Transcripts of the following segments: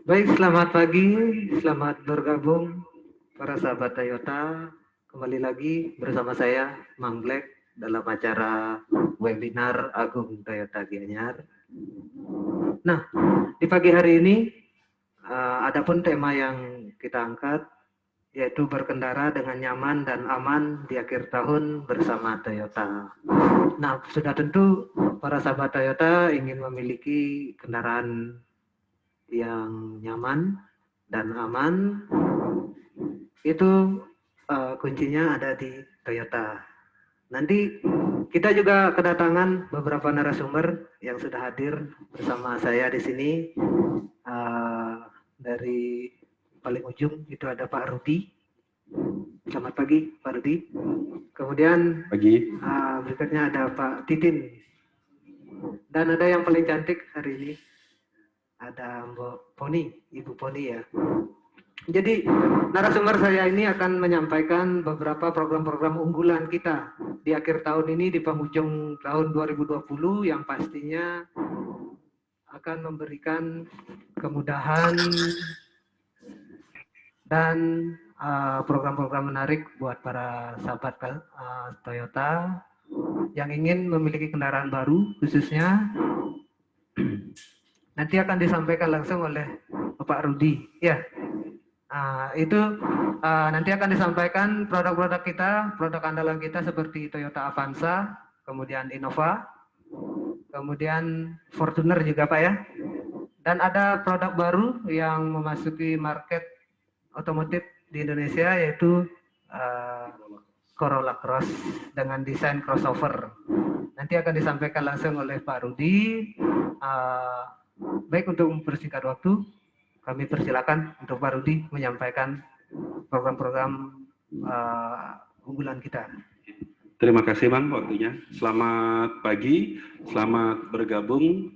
Baik, selamat pagi, selamat bergabung para sahabat Toyota. Kembali lagi bersama saya, Mang Black, dalam acara webinar Agung Toyota Gianyar. Nah, di pagi hari ini, ada pun tema yang kita angkat, yaitu berkendara dengan nyaman dan aman di akhir tahun bersama Toyota. Nah, sudah tentu para sahabat Toyota ingin memiliki kendaraan yang nyaman dan aman. Itu kuncinya ada di Toyota. Nanti kita juga kedatangan beberapa narasumber yang sudah hadir bersama saya di sini. Dari paling ujung itu ada Pak Rudi. Selamat pagi Pak Rudi. Kemudian pagi. Berikutnya ada Pak Titin. Dan ada yang paling cantik hari ini, ada Mbak Poni, Ibu Poni ya. Jadi narasumber saya ini akan menyampaikan beberapa program-program unggulan kita di akhir tahun ini, di penghujung tahun 2020, yang pastinya akan memberikan kemudahan dan program-program menarik buat para sahabat Toyota yang ingin memiliki kendaraan baru khususnya. Nanti akan disampaikan langsung oleh Bapak Rudi. Ya, itu nanti akan disampaikan produk-produk kita, produk andalan kita seperti Toyota Avanza, kemudian Innova, kemudian Fortuner juga Pak ya. Dan ada produk baru yang memasuki market otomotif di Indonesia, yaitu Corolla Cross dengan desain crossover. Nanti akan disampaikan langsung oleh Pak Rudi. Baik, untuk mempersingkat waktu, kami persilakan untuk Pak Rudi menyampaikan program-program unggulan kita. Terima kasih Bang waktunya. Selamat pagi, selamat bergabung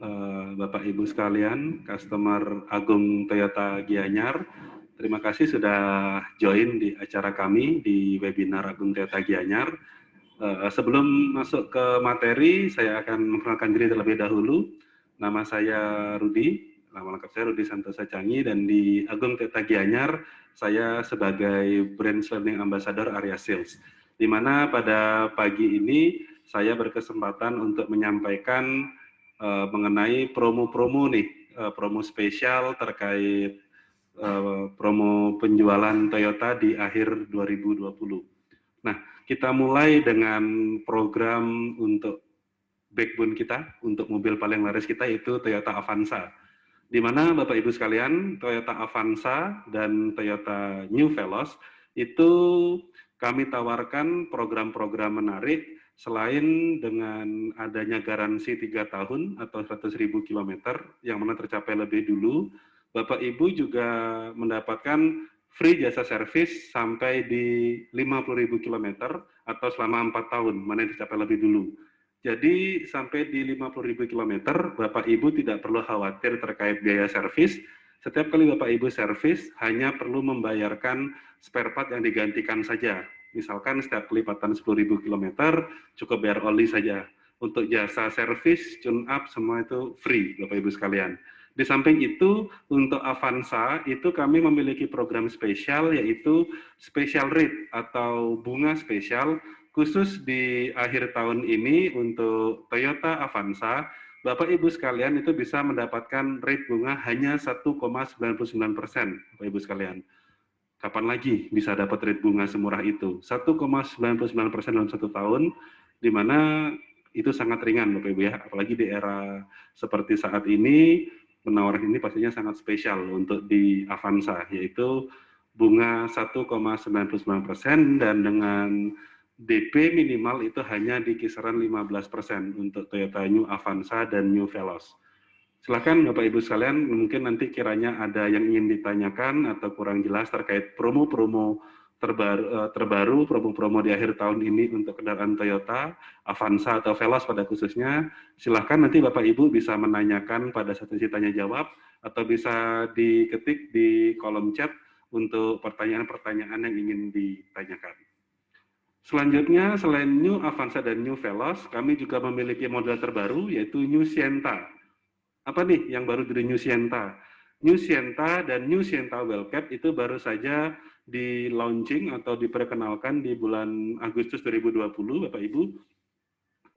Bapak Ibu sekalian, customer Agung Toyota Gianyar. Terima kasih sudah join di acara kami di webinar Agung Toyota Gianyar. Sebelum masuk ke materi, saya akan memperkenalkan diri terlebih dahulu. Nama saya Rudi, nama lengkap saya Rudi Santosa Cangi, dan di Agung Toyota Gianyar saya sebagai Brand Learning Ambassador area Sales. Di mana pada pagi ini saya berkesempatan untuk menyampaikan mengenai promo-promo nih, promo spesial terkait promo penjualan Toyota di akhir 2020. Nah, kita mulai dengan program untuk backbone kita, untuk mobil paling laris kita, yaitu Toyota Avanza. Di mana Bapak Ibu sekalian, Toyota Avanza dan Toyota New Veloz itu kami tawarkan program-program menarik selain dengan adanya garansi 3 tahun atau 100.000 km yang mana tercapai lebih dulu. Bapak Ibu juga mendapatkan free jasa servis sampai di 50.000 km atau selama 4 tahun, mana yang tercapai lebih dulu. Jadi sampai di 50.000 km, Bapak Ibu tidak perlu khawatir terkait biaya servis. Setiap kali Bapak Ibu servis, hanya perlu membayarkan spare part yang digantikan saja. Misalkan setiap kelipatan 10.000 km, cukup bayar oli saja. Untuk jasa servis, tune up, semua itu free, Bapak Ibu sekalian. Di samping itu, untuk Avanza, itu kami memiliki program spesial, yaitu special rate atau bunga spesial, khusus di akhir tahun ini untuk Toyota Avanza. Bapak Ibu sekalian itu bisa mendapatkan rate bunga hanya 1,99%, Bapak Ibu sekalian. Kapan lagi bisa dapat rate bunga semurah itu? 1,99% dalam 1 tahun, di mana itu sangat ringan Bapak Ibu ya, apalagi di era seperti saat ini, penawaran ini pastinya sangat spesial untuk di Avanza, yaitu bunga 1,99% dan dengan DP minimal itu hanya di kisaran 15% untuk Toyota New Avanza dan New Veloz. Silakan Bapak Ibu sekalian, mungkin nanti kiranya ada yang ingin ditanyakan atau kurang jelas terkait promo-promo terbaru, promo-promo di akhir tahun ini untuk kendaraan Toyota, Avanza atau Veloz pada khususnya. Silakan nanti Bapak Ibu bisa menanyakan pada sesi tanya jawab atau bisa diketik di kolom chat untuk pertanyaan-pertanyaan yang ingin ditanyakan. Selanjutnya, selain New Avanza dan New Veloz, kami juga memiliki model terbaru yaitu New Sienta. Apa nih yang baru dari New Sienta? New Sienta dan New Sienta Wellcap itu baru saja di launching atau diperkenalkan di bulan Agustus 2020, Bapak Ibu,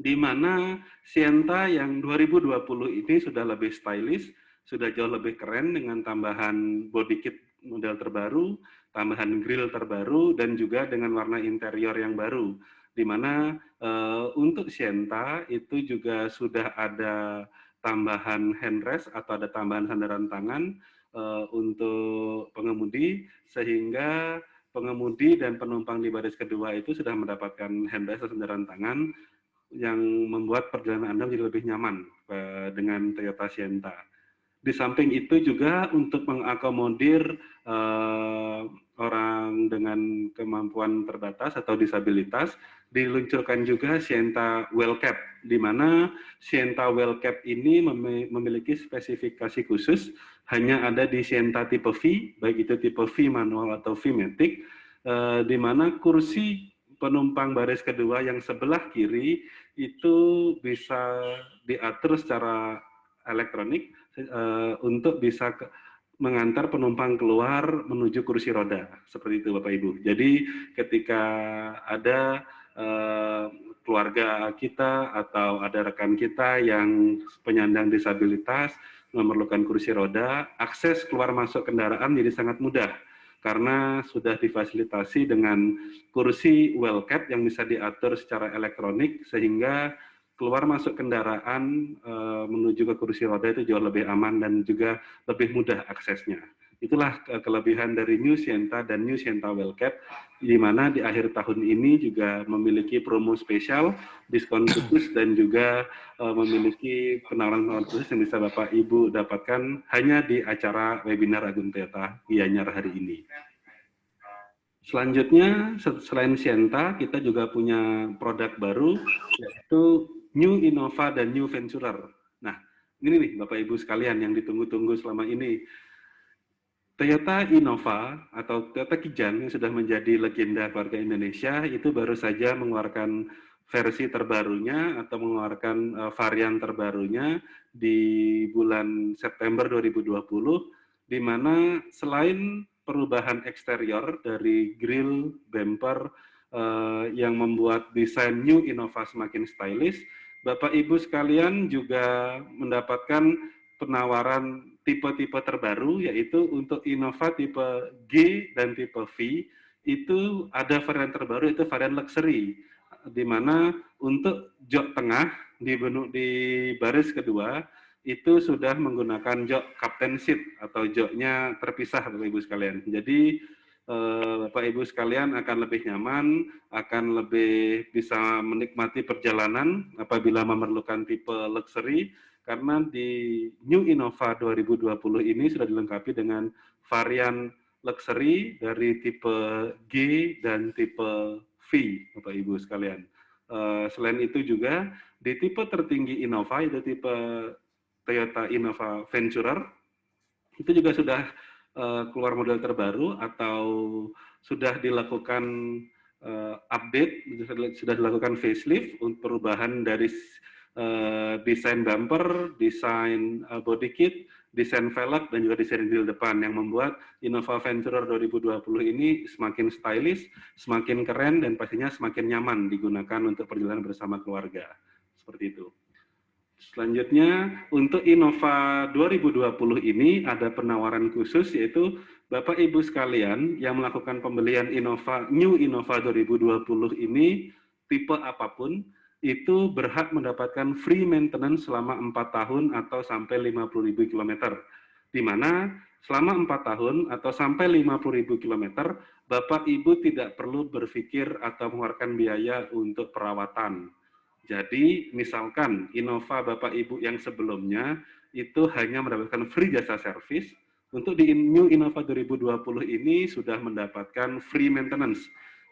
di mana Sienta yang 2020 ini sudah lebih stylish, sudah jauh lebih keren dengan tambahan body kit model terbaru, tambahan grill terbaru, dan juga dengan warna interior yang baru. Di mana untuk Sienta itu juga sudah ada tambahan handrest atau ada tambahan sandaran tangan untuk pengemudi, sehingga pengemudi dan penumpang di baris kedua itu sudah mendapatkan handrest atau sandaran tangan yang membuat perjalanan Anda menjadi lebih nyaman dengan Toyota Sienta. Di samping itu juga untuk mengakomodir orang dengan kemampuan terbatas atau disabilitas, diluncurkan juga Sienta Wellcap, di mana Sienta Wellcap ini memiliki spesifikasi khusus, hanya ada di Sienta tipe V, baik itu tipe V manual atau V matic, di mana kursi penumpang baris kedua yang sebelah kiri itu bisa diatur secara elektronik untuk bisa mengantar penumpang keluar menuju kursi roda, seperti itu Bapak Ibu. Jadi ketika ada keluarga kita atau ada rekan kita yang penyandang disabilitas memerlukan kursi roda, akses keluar masuk kendaraan jadi sangat mudah karena sudah difasilitasi dengan kursi Wellcap yang bisa diatur secara elektronik sehingga keluar masuk kendaraan menuju ke kursi roda itu jauh lebih aman dan juga lebih mudah aksesnya. Itulah kelebihan dari New Sienta dan New Sienta Wellcap, di mana di akhir tahun ini juga memiliki promo spesial, diskon khusus, dan juga memiliki penawaran khusus yang bisa Bapak Ibu dapatkan hanya di acara webinar Agung Toyota Gianyar hari ini. Selanjutnya, selain Sienta, kita juga punya produk baru, yaitu New Innova dan New Venturer. Nah, ini nih Bapak Ibu sekalian yang ditunggu-tunggu selama ini. Toyota Innova atau Toyota Kijang yang sudah menjadi legenda keluarga Indonesia itu baru saja mengeluarkan versi terbarunya atau mengeluarkan varian terbarunya di bulan September 2020, di mana selain perubahan eksterior dari grill, bumper yang membuat desain New Innova semakin stylish, Bapak Ibu sekalian juga mendapatkan penawaran tipe-tipe terbaru, yaitu untuk Innova tipe G dan tipe V, itu ada varian terbaru, itu varian luxury, di mana untuk jok tengah di baris kedua, itu sudah menggunakan jok captain seat atau joknya terpisah Bapak Ibu sekalian. Jadi Bapak Ibu sekalian akan lebih nyaman, akan lebih bisa menikmati perjalanan apabila memerlukan tipe luxury, karena di New Innova 2020 ini sudah dilengkapi dengan varian luxury dari tipe G dan tipe V, Bapak Ibu sekalian. Selain itu juga di tipe tertinggi Innova, itu tipe Toyota Innova Venturer, itu juga sudah keluar model terbaru atau sudah dilakukan update, sudah dilakukan facelift untuk perubahan dari desain bumper, desain body kit, desain velg, dan juga desain grill depan yang membuat Innova Venturer 2020 ini semakin stylish, semakin keren, dan pastinya semakin nyaman digunakan untuk perjalanan bersama keluarga. Seperti itu. Selanjutnya, untuk Innova 2020 ini ada penawaran khusus, yaitu Bapak Ibu sekalian yang melakukan pembelian New Innova 2020 ini, tipe apapun, itu berhak mendapatkan free maintenance selama 4 tahun atau sampai 50.000 km. Di mana selama 4 tahun atau sampai 50.000 km, Bapak Ibu tidak perlu berpikir atau mengeluarkan biaya untuk perawatan. Jadi misalkan Innova Bapak Ibu yang sebelumnya itu hanya mendapatkan free jasa servis, untuk di New Innova 2020 ini sudah mendapatkan free maintenance.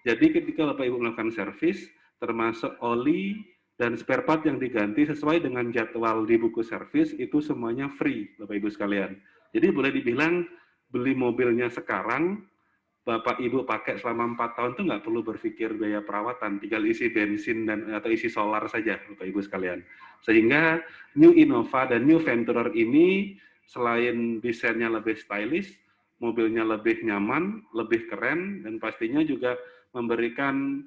Jadi ketika Bapak Ibu melakukan servis, termasuk oli dan spare part yang diganti sesuai dengan jadwal di buku servis, itu semuanya free Bapak Ibu sekalian. Jadi boleh dibilang beli mobilnya sekarang, Bapak Ibu pakai selama 4 tahun itu nggak perlu berpikir biaya perawatan, tinggal isi bensin atau isi solar saja Bapak Ibu sekalian. Sehingga New Innova dan New Venturer ini selain desainnya lebih stylish, mobilnya lebih nyaman, lebih keren, dan pastinya juga memberikan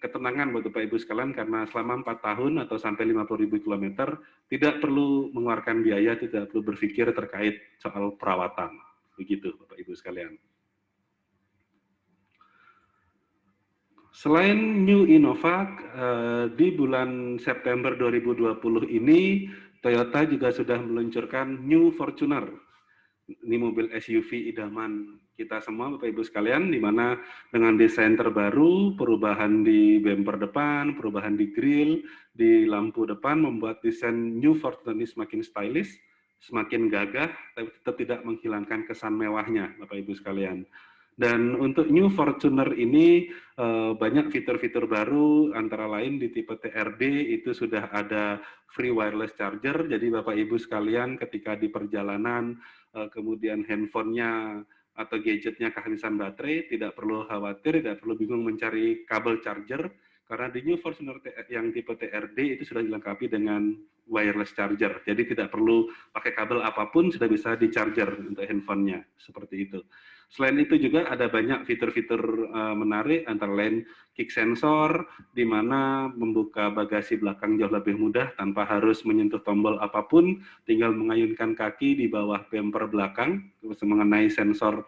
ketenangan buat Bapak Ibu sekalian karena selama 4 tahun atau sampai 50.000 km tidak perlu mengeluarkan biaya, tidak perlu berpikir terkait soal perawatan. Begitu Bapak Ibu sekalian. Selain New Innova, di bulan September 2020 ini, Toyota juga sudah meluncurkan New Fortuner. Ini mobil SUV idaman kita semua, Bapak Ibu sekalian, di mana dengan desain terbaru, perubahan di bumper depan, perubahan di grill, di lampu depan, membuat desain New Fortuner ini semakin stylish, semakin gagah, tapi tetap tidak menghilangkan kesan mewahnya, Bapak Ibu sekalian. Dan untuk New Fortuner ini banyak fitur-fitur baru, antara lain di tipe TRD itu sudah ada free wireless charger, jadi Bapak Ibu sekalian ketika di perjalanan, kemudian handphonenya atau gadgetnya kehabisan baterai, tidak perlu khawatir, tidak perlu bingung mencari kabel charger, karena di New Fortuner yang tipe TRD itu sudah dilengkapi dengan wireless charger, jadi tidak perlu pakai kabel apapun, sudah bisa di-charger untuk handphonenya, seperti itu. Selain itu juga ada banyak fitur-fitur menarik, antara lain kick sensor, di mana membuka bagasi belakang jauh lebih mudah tanpa harus menyentuh tombol apapun, tinggal mengayunkan kaki di bawah bumper belakang, mengenai sensor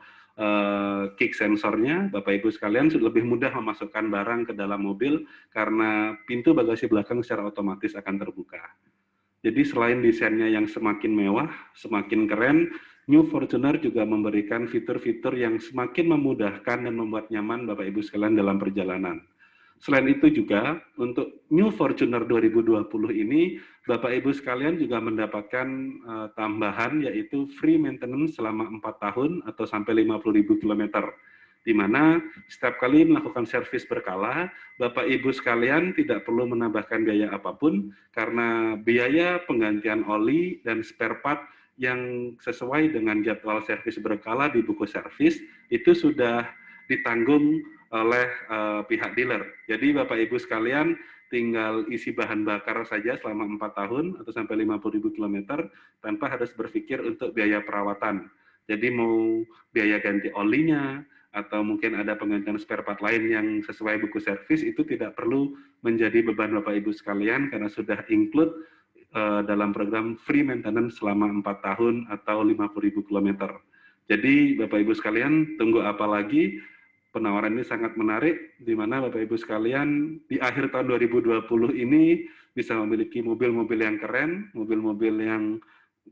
kick sensornya, Bapak Ibu sekalian lebih mudah memasukkan barang ke dalam mobil karena pintu bagasi belakang secara otomatis akan terbuka. Jadi selain desainnya yang semakin mewah, semakin keren, New Fortuner juga memberikan fitur-fitur yang semakin memudahkan dan membuat nyaman Bapak Ibu sekalian dalam perjalanan. Selain itu juga, untuk New Fortuner 2020 ini, Bapak Ibu sekalian juga mendapatkan tambahan, yaitu free maintenance selama 4 tahun atau sampai 50.000 km. Di mana setiap kali melakukan servis berkala, Bapak Ibu sekalian tidak perlu menambahkan biaya apapun, karena biaya penggantian oli dan spare part yang sesuai dengan jadwal servis berkala di buku servis, itu sudah ditanggung oleh pihak dealer. Jadi Bapak Ibu sekalian tinggal isi bahan bakar saja selama 4 tahun atau sampai 50.000 km tanpa harus berpikir untuk biaya perawatan. Jadi mau biaya ganti olinya, atau mungkin ada penggantian spare part lain yang sesuai buku servis, itu tidak perlu menjadi beban Bapak Ibu sekalian karena sudah include dalam program free maintenance selama 4 tahun atau 50.000 km. Jadi Bapak Ibu sekalian, tunggu apa lagi? Penawaran ini sangat menarik, di mana Bapak Ibu sekalian di akhir tahun 2020 ini bisa memiliki mobil-mobil yang keren, mobil-mobil yang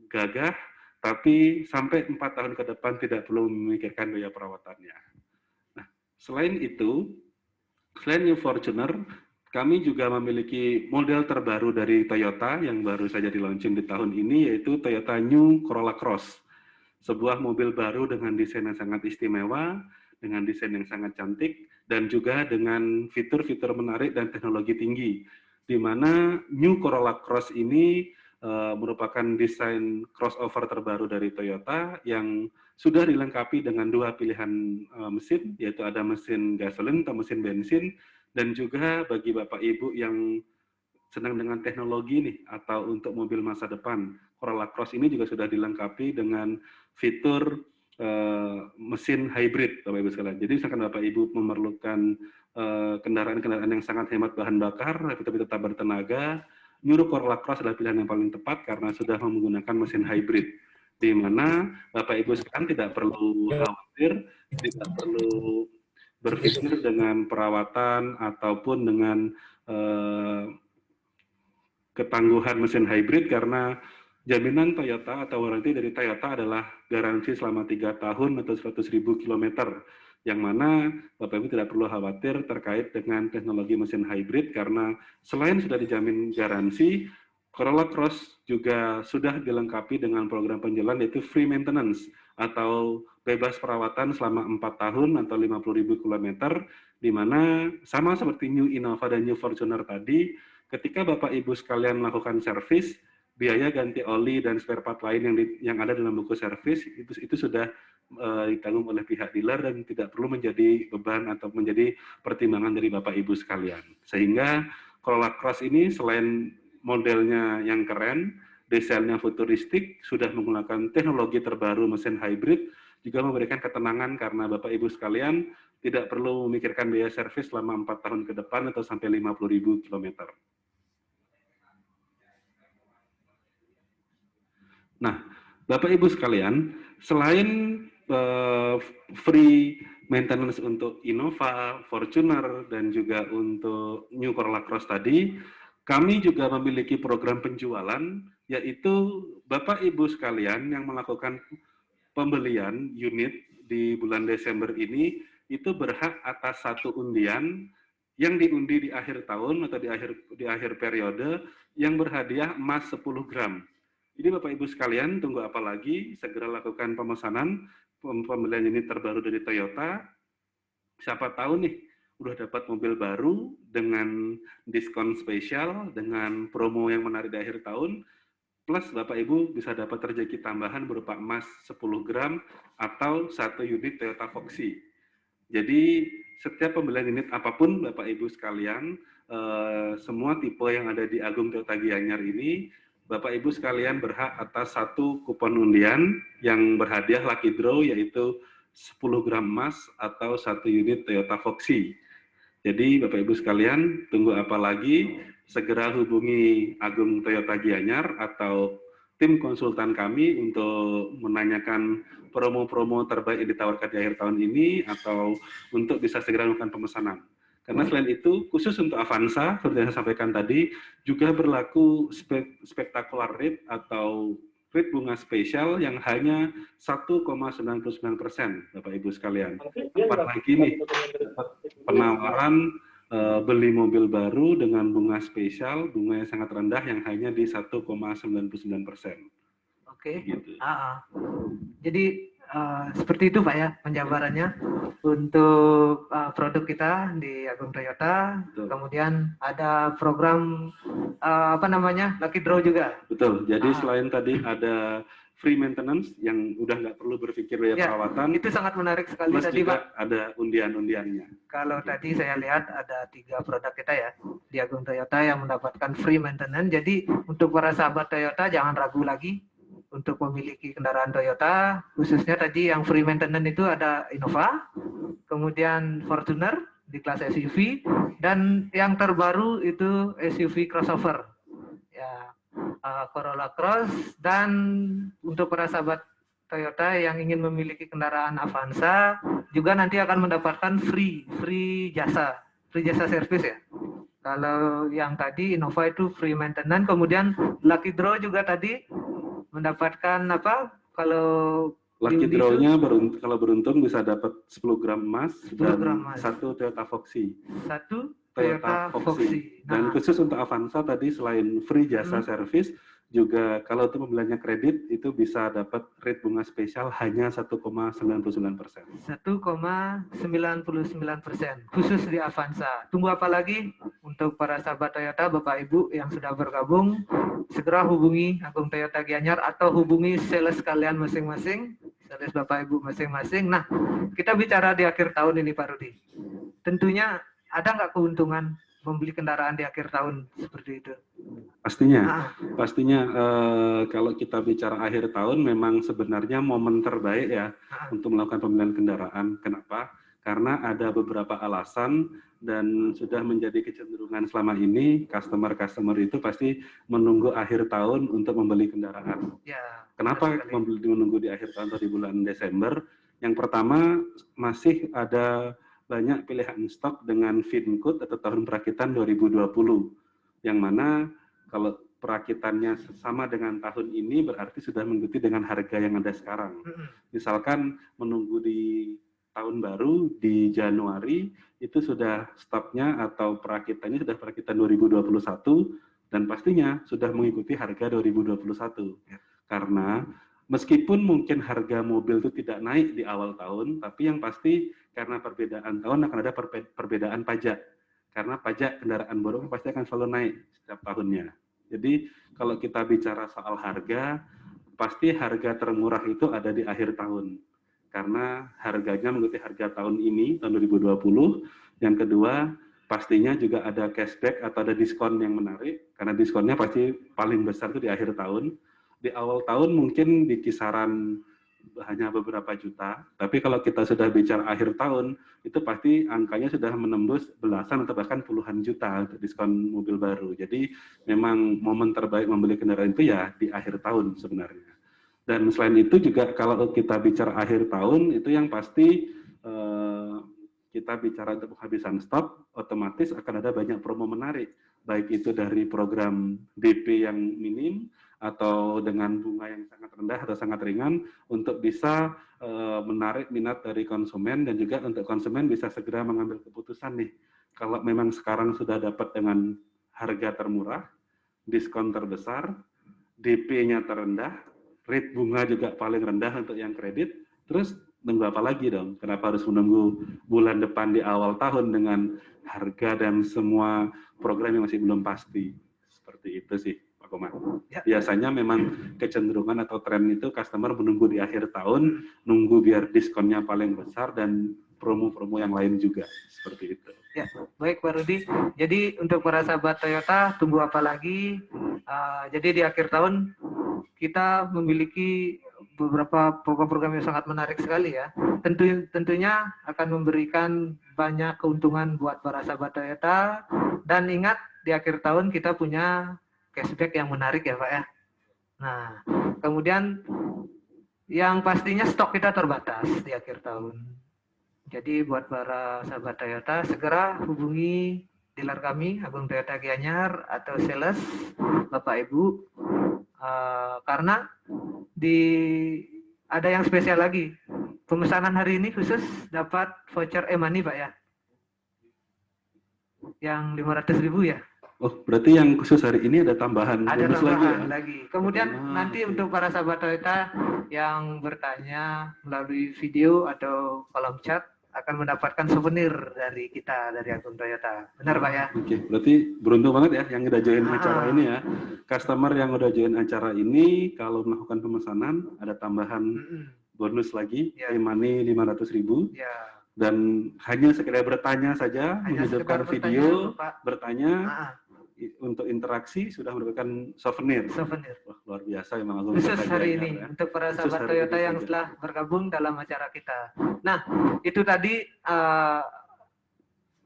gagah, tapi sampai 4 tahun ke depan tidak perlu memikirkan biaya perawatannya. Nah, selain itu, selain New Fortuner, kami juga memiliki model terbaru dari Toyota yang baru saja di-launching di tahun ini, yaitu Toyota New Corolla Cross. Sebuah mobil baru dengan desain yang sangat istimewa, dengan desain yang sangat cantik, dan juga dengan fitur-fitur menarik dan teknologi tinggi, di mana New Corolla Cross ini merupakan desain crossover terbaru dari Toyota yang sudah dilengkapi dengan 2 pilihan mesin, yaitu ada mesin gasolin atau mesin bensin, dan juga bagi Bapak Ibu yang senang dengan teknologi nih, atau untuk mobil masa depan, Corolla Cross ini juga sudah dilengkapi dengan fitur mesin hybrid, Bapak Ibu sekalian. Jadi misalkan Bapak Ibu memerlukan kendaraan-kendaraan yang sangat hemat bahan bakar, tapi tetap bertenaga, New Corolla Cross adalah pilihan yang paling tepat karena sudah menggunakan mesin hybrid, di mana Bapak Ibu sekalian tidak perlu khawatir, tidak perlu berpikir dengan perawatan ataupun dengan ketangguhan mesin hybrid, karena jaminan Toyota atau warranty dari Toyota adalah garansi selama 3 tahun atau 100.000 kilometer, yang mana Bapak Ibu tidak perlu khawatir terkait dengan teknologi mesin hybrid, karena selain sudah dijamin garansi, Corolla Cross juga sudah dilengkapi dengan program penjualan yaitu free maintenance atau bebas perawatan selama 4 tahun atau 50.000 kilometer, di mana sama seperti New Innova dan New Fortuner tadi, ketika Bapak Ibu sekalian melakukan servis, biaya ganti oli dan spare part lain yang ada dalam buku servis itu sudah ditanggung oleh pihak dealer dan tidak perlu menjadi beban atau menjadi pertimbangan dari Bapak Ibu sekalian. Sehingga Corolla Cross ini selain modelnya yang keren, desainnya futuristik, sudah menggunakan teknologi terbaru mesin hybrid, juga memberikan ketenangan karena Bapak Ibu sekalian tidak perlu memikirkan biaya servis selama 4 tahun ke depan atau sampai 50.000 kilometer. Nah, Bapak Ibu sekalian, selain free maintenance untuk Innova, Fortuner, dan juga untuk New Corolla Cross tadi, kami juga memiliki program penjualan, yaitu Bapak Ibu sekalian yang melakukan pembelian unit di bulan Desember ini, itu berhak atas satu undian yang diundi di akhir tahun atau di akhir periode yang berhadiah emas 10 gram. Jadi Bapak Ibu sekalian, tunggu apa lagi, segera lakukan pemesanan pembelian unit terbaru dari Toyota. Siapa tahu nih, udah dapat mobil baru dengan diskon spesial, dengan promo yang menarik di akhir tahun, plus Bapak Ibu bisa dapat rezeki tambahan berupa emas 10 gram atau satu unit Toyota Foxy. Jadi setiap pembelian unit apapun Bapak Ibu sekalian, semua tipe yang ada di Agung Toyota Gianyar ini, Bapak Ibu sekalian berhak atas satu kupon undian yang berhadiah lucky draw, yaitu 10 gram emas atau satu unit Toyota Foxy. Jadi Bapak Ibu sekalian, tunggu apa lagi? Segera hubungi Agung Toyota Gianyar atau tim konsultan kami untuk menanyakan promo-promo terbaik yang ditawarkan di akhir tahun ini, atau untuk bisa segera melakukan pemesanan. Karena selain itu, khusus untuk Avanza, seperti yang saya sampaikan tadi, juga berlaku spektakular rate atau rate bunga spesial yang hanya 1,99%, Bapak Ibu sekalian. Apalagi nih, penawaran beli mobil baru dengan bunga spesial, bunga yang sangat rendah yang hanya di 1,99%. Oke. Gitu. Jadi seperti itu Pak ya penjabarannya untuk produk kita di Agung Toyota. Betul. Kemudian ada program lucky draw juga. Betul. Jadi selain tadi ada free maintenance yang udah nggak perlu berpikir biaya perawatan. Itu sangat menarik sekali tadi Pak. Ada undian-undiannya. Kalau tadi saya lihat ada 3 produk kita ya di Agung Toyota yang mendapatkan free maintenance. Jadi untuk para sahabat Toyota jangan ragu lagi untuk memiliki kendaraan Toyota, khususnya tadi yang free maintenance itu ada Innova, kemudian Fortuner di kelas SUV, dan yang terbaru itu SUV crossover, ya Corolla Cross. Dan untuk para sahabat Toyota yang ingin memiliki kendaraan Avanza juga nanti akan mendapatkan free jasa servis ya. Kalau yang tadi Innova itu free maintenance, kemudian lucky draw juga tadi mendapatkan kalau lucky draw-nya kalau beruntung bisa dapat 10 gram emas dan satu Toyota Foxy. Satu Toyota Foxy. Dan khusus untuk Avanza tadi selain free jasa servis, juga kalau untuk pembeliannya kredit itu bisa dapat rate bunga spesial hanya 1,99%. 1,99% khusus di Avanza. Tunggu apa lagi untuk para sahabat Toyota, Bapak Ibu yang sudah bergabung, segera hubungi Agung Toyota Gianyar atau hubungi sales kalian masing-masing, sales Bapak Ibu masing-masing. Nah, kita bicara di akhir tahun ini Pak Rudi. Tentunya ada nggak keuntungan membeli kendaraan di akhir tahun seperti itu? Pastinya kalau kita bicara akhir tahun memang sebenarnya momen terbaik ya untuk melakukan pembelian kendaraan. Kenapa? Karena ada beberapa alasan dan sudah menjadi kecenderungan selama ini customer itu pasti menunggu akhir tahun untuk membeli kendaraan. Ya, kenapa menunggu di akhir tahun atau di bulan Desember? Yang pertama, masih ada banyak pilihan stok dengan VIN code atau tahun perakitan 2020, yang mana kalau perakitannya sama dengan tahun ini berarti sudah mengikuti dengan harga yang ada sekarang. Misalkan menunggu di tahun baru di Januari itu sudah stoknya atau perakitannya sudah perakitan 2021 dan pastinya sudah mengikuti harga 2021. Karena meskipun mungkin harga mobil itu tidak naik di awal tahun, tapi yang pasti karena perbedaan tahun akan ada perbedaan pajak. Karena pajak kendaraan baru pasti akan selalu naik setiap tahunnya. Jadi kalau kita bicara soal harga, pasti harga termurah itu ada di akhir tahun. Karena harganya mengikuti harga tahun ini, tahun 2020. Yang kedua, pastinya juga ada cashback atau ada diskon yang menarik. Karena diskonnya pasti paling besar itu di akhir tahun. Di awal tahun mungkin di kisaran hanya beberapa juta, tapi kalau kita sudah bicara akhir tahun, itu pasti angkanya sudah menembus belasan atau bahkan puluhan juta untuk diskon mobil baru. Jadi memang momen terbaik membeli kendaraan itu ya di akhir tahun sebenarnya. Dan selain itu juga kalau kita bicara akhir tahun, itu yang pasti kita bicara untuk penghabisan stok, otomatis akan ada banyak promo menarik, baik itu dari program DP yang minim, atau dengan bunga yang sangat rendah atau sangat ringan untuk bisa menarik minat dari konsumen dan juga untuk konsumen bisa segera mengambil keputusan nih. Kalau memang sekarang sudah dapat dengan harga termurah, diskon terbesar, DP-nya terendah, rate bunga juga paling rendah untuk yang kredit, terus nunggu apa lagi dong? Kenapa harus menunggu bulan depan di awal tahun dengan harga dan semua program yang masih belum pasti? Seperti itu sih. Biasanya memang kecenderungan atau tren itu customer menunggu di akhir tahun, nunggu biar diskonnya paling besar dan promo-promo yang lain juga, seperti itu. Ya, baik Pak Rudi. Jadi untuk para sahabat Toyota, tunggu apa lagi? Jadi di akhir tahun kita memiliki beberapa program-program yang sangat menarik sekali ya. Tentunya akan memberikan banyak keuntungan buat para sahabat Toyota. Dan ingat di akhir tahun kita punya cashback yang menarik ya Pak ya. Nah, kemudian yang pastinya stok kita terbatas di akhir tahun. Jadi buat para sahabat Toyota segera hubungi dealer kami Agung Toyota Gianyar atau sales Bapak Ibu karena ada yang spesial lagi. Pemesanan hari ini khusus dapat voucher e-money Pak ya. Yang 500.000 ya. Oh, berarti yang khusus hari ini ada tambahan bonus lagi ya? Kemudian nanti untuk para sahabat Toyota yang bertanya melalui video atau kolom chat akan mendapatkan souvenir dari kita, dari Agung Toyota. Benar Pak ya? Oke, berarti beruntung banget ya yang udah join acara ini ya. Customer yang udah join acara ini kalau melakukan pemesanan ada tambahan bonus lagi, e-money 500.000. Ya. Dan hanya sekedar bertanya saja, menghidupkan video, bertanya, untuk interaksi sudah mendapatkan souvenir. Wah, luar biasa memang Agung. Khusus hari ini ya. Untuk para sahabat Toyota yang telah bergabung dalam acara kita. Nah, itu tadi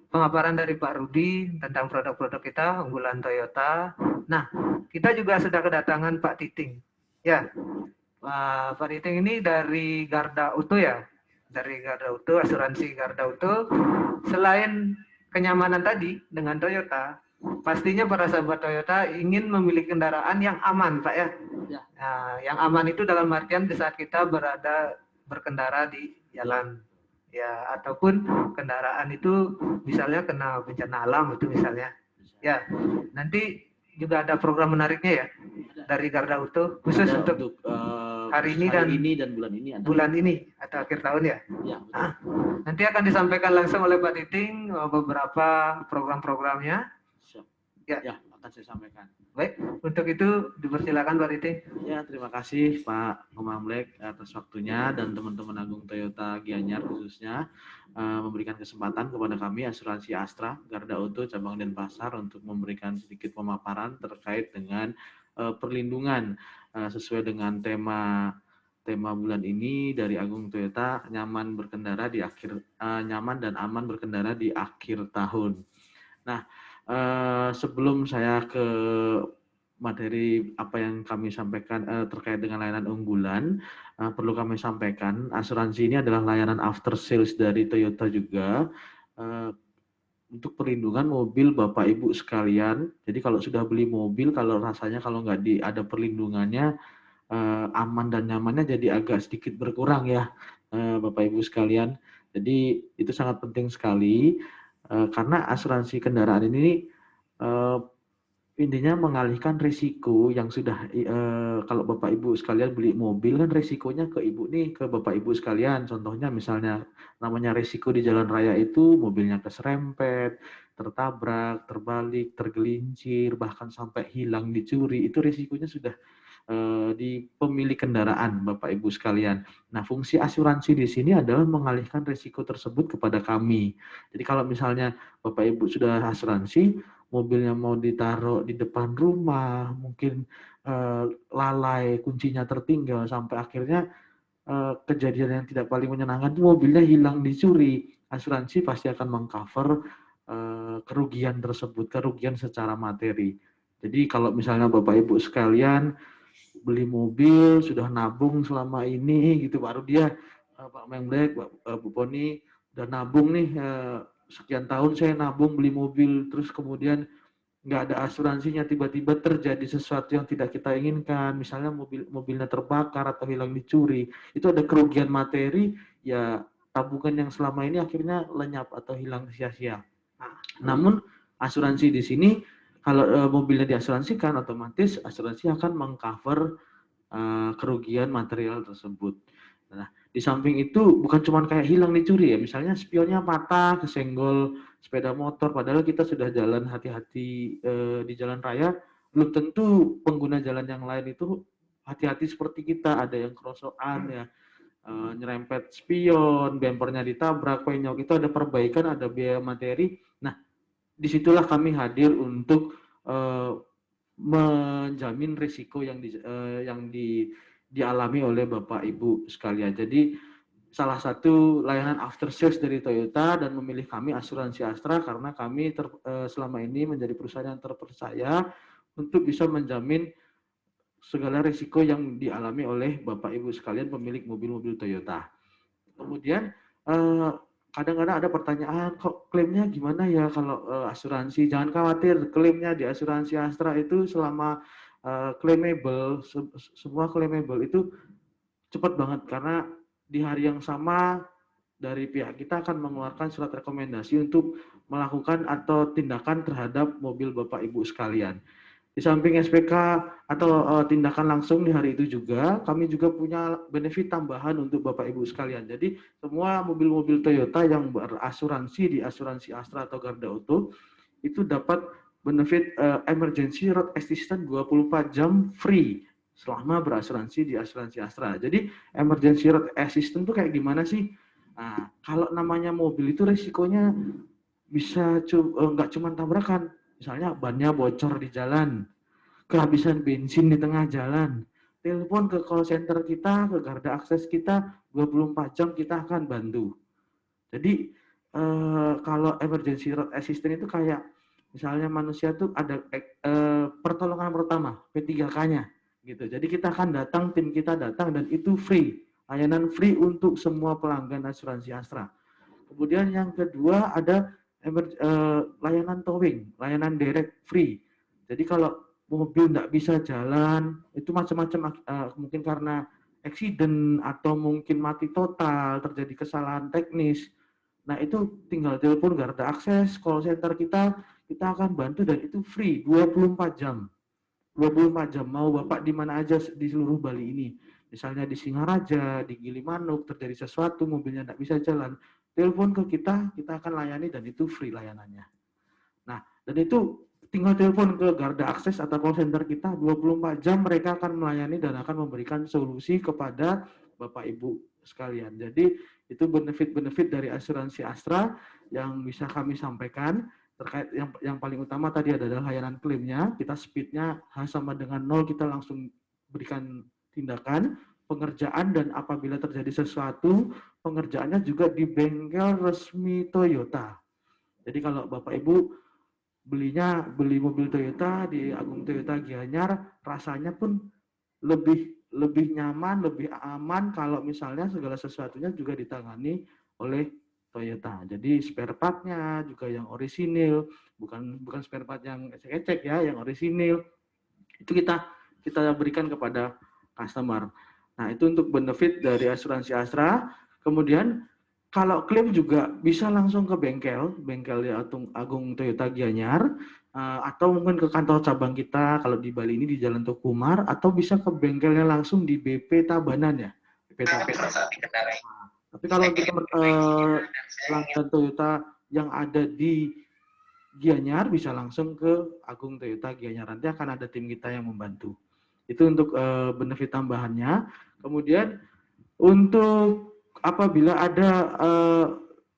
pemaparan dari Pak Rudi tentang produk-produk kita unggulan Toyota. Nah, kita juga sudah kedatangan Pak Titing. Ya, Pak Titing ini dari Garda Auto ya. Dari Garda Auto, asuransi Garda Auto. Selain kenyamanan tadi dengan Toyota, pastinya para sahabat Toyota ingin memiliki kendaraan yang aman, Pak ya. Nah, yang aman itu dalam artian di saat kita berkendara di jalan, ya, ataupun kendaraan itu misalnya kena bencana alam itu misalnya. Ya, nanti juga ada program menariknya ya dari Garda Auto khusus untuk hari ini dan bulan ini. Bulan ini atau akhir tahun ya. Ya. Nanti akan disampaikan langsung oleh Pak Titing beberapa program-programnya. Ya, akan saya sampaikan. Baik, untuk itu dipersilakan Pak Titing. Ya, terima kasih Pak Komamlek atas waktunya dan teman-teman Agung Toyota Gianyar khususnya memberikan kesempatan kepada kami Asuransi Astra Garda Auto cabang Denpasar untuk memberikan sedikit pemaparan terkait dengan perlindungan sesuai dengan tema bulan ini dari Agung Toyota nyaman dan aman berkendara di akhir tahun. Nah, sebelum saya ke materi apa yang kami sampaikan terkait dengan layanan unggulan, perlu kami sampaikan asuransi ini adalah layanan after sales dari Toyota juga. eh, untuk perlindungan mobil Bapak Ibu sekalian. Jadi kalau sudah beli mobil, kalau rasanya kalau nggak ada perlindungannya, aman dan nyamannya jadi agak sedikit berkurang ya, Bapak Ibu sekalian. Jadi itu sangat penting sekali, karena asuransi kendaraan ini eh, intinya mengalihkan risiko yang sudah, kalau Bapak Ibu sekalian beli mobil kan risikonya ke Ibu nih, ke Bapak Ibu sekalian. Contohnya misalnya namanya risiko di jalan raya itu mobilnya keserempet, tertabrak, terbalik, tergelincir, bahkan sampai hilang dicuri. Itu risikonya sudah di pemilik kendaraan Bapak Ibu sekalian. Nah, fungsi asuransi di sini adalah mengalihkan risiko tersebut kepada kami. Jadi kalau misalnya Bapak Ibu sudah asuransi, mobilnya mau ditaruh di depan rumah, mungkin lalai, kuncinya tertinggal, sampai akhirnya kejadian yang tidak paling menyenangkan itu mobilnya hilang dicuri. Asuransi pasti akan mengcover kerugian tersebut, kerugian secara materi. Jadi kalau misalnya Bapak Ibu sekalian beli mobil, sudah nabung selama ini gitu, baru dia Pak Mengbek, Bu Poni udah nabung nih, sekian tahun saya nabung beli mobil, terus kemudian nggak ada asuransinya, tiba-tiba terjadi sesuatu yang tidak kita inginkan, misalnya mobilnya terbakar atau hilang dicuri, itu ada kerugian materi, ya tabungan yang selama ini akhirnya lenyap atau hilang sia-sia. Namun asuransi di sini kalau mobilnya diasuransikan, otomatis asuransi akan mengcover kerugian material tersebut. Nah, di samping itu bukan cuma kayak hilang dicuri ya, misalnya spionnya patah, kesenggol sepeda motor, padahal kita sudah jalan hati-hati di jalan raya, belum tentu pengguna jalan yang lain itu hati-hati seperti kita, ada yang kerosokan ya, nyerempet spion, bempernya ditabrak, penyok, itu ada perbaikan, ada biaya materi. Nah, disitulah kami hadir untuk menjamin risiko yang dialami oleh Bapak Ibu sekalian. Jadi salah satu layanan after sales dari Toyota dan memilih kami asuransi Astra karena kami selama ini menjadi perusahaan yang terpercaya untuk bisa menjamin segala risiko yang dialami oleh Bapak Ibu sekalian pemilik mobil-mobil Toyota. Kemudian kadang-kadang ada pertanyaan, kok klaimnya gimana ya kalau asuransi? Jangan khawatir, klaimnya di asuransi Astra itu selama claimable, semua claimable itu cepat banget karena di hari yang sama dari pihak kita akan mengeluarkan surat rekomendasi untuk melakukan atau tindakan terhadap mobil Bapak Ibu sekalian. Di samping SPK atau tindakan langsung di hari itu juga, kami juga punya benefit tambahan untuk Bapak Ibu sekalian. Jadi semua mobil-mobil Toyota yang berasuransi di asuransi Astra atau Garda Auto itu dapat benefit emergency road assistance 24 jam free selama berasuransi di asuransi Astra. Jadi emergency road assistance itu kayak gimana sih? Nah, kalau namanya mobil itu resikonya bisa nggak cuma tabrakan, misalnya bannya bocor di jalan, kehabisan bensin di tengah jalan, telepon ke call center kita, ke garda akses kita, 24 jam kita akan bantu. Jadi kalau emergency road assistance itu kayak misalnya manusia tuh ada pertolongan pertama, P3K-nya gitu. Jadi kita akan datang, tim kita datang dan itu free, layanan free untuk semua pelanggan asuransi Astra. Kemudian yang kedua ada layanan towing, layanan direct free. Jadi kalau mobil tidak bisa jalan, itu macam-macam, mungkin karena accident atau mungkin mati total, terjadi kesalahan teknis. Nah itu tinggal telepon garda akses, call center kita akan bantu dan itu free 24 jam. 24 jam, mau Bapak di mana aja di seluruh Bali ini. Misalnya di Singaraja, di Gilimanuk, terjadi sesuatu, mobilnya tidak bisa jalan, telepon ke kita akan layani dan itu free layanannya. Nah, dan itu tinggal telepon ke garda akses atau call center kita, 24 jam mereka akan melayani dan akan memberikan solusi kepada Bapak Ibu sekalian. Jadi itu benefit-benefit dari asuransi Astra yang bisa kami sampaikan. Terkait yang paling utama tadi adalah layanan klaimnya, kita speednya sama dengan 0, kita langsung berikan tindakan, pengerjaan, dan apabila terjadi sesuatu, pengerjaannya juga di bengkel resmi Toyota. Jadi kalau Bapak Ibu beli mobil Toyota di Agung Toyota Gianyar, rasanya pun lebih nyaman, lebih aman kalau misalnya segala sesuatunya juga ditangani oleh Toyota. Jadi spare part-nya juga yang orisinil, bukan spare part yang ecek-ecek ya, yang orisinil. Itu kita berikan kepada customer. Nah, itu untuk benefit dari asuransi Astra. Kemudian kalau klaim juga bisa langsung ke bengkel di Agung Toyota Gianyar, atau mungkin ke kantor cabang kita kalau di Bali ini di Jalan Tokumar, atau bisa ke bengkelnya langsung di BP Tabanan ya. BP Tabanan. Tapi kalau untuk pelanggan Toyota yang ada di Gianyar bisa langsung ke Agung Toyota Gianyar, nanti akan ada tim kita yang membantu. Itu untuk benefit tambahannya. Kemudian untuk apabila ada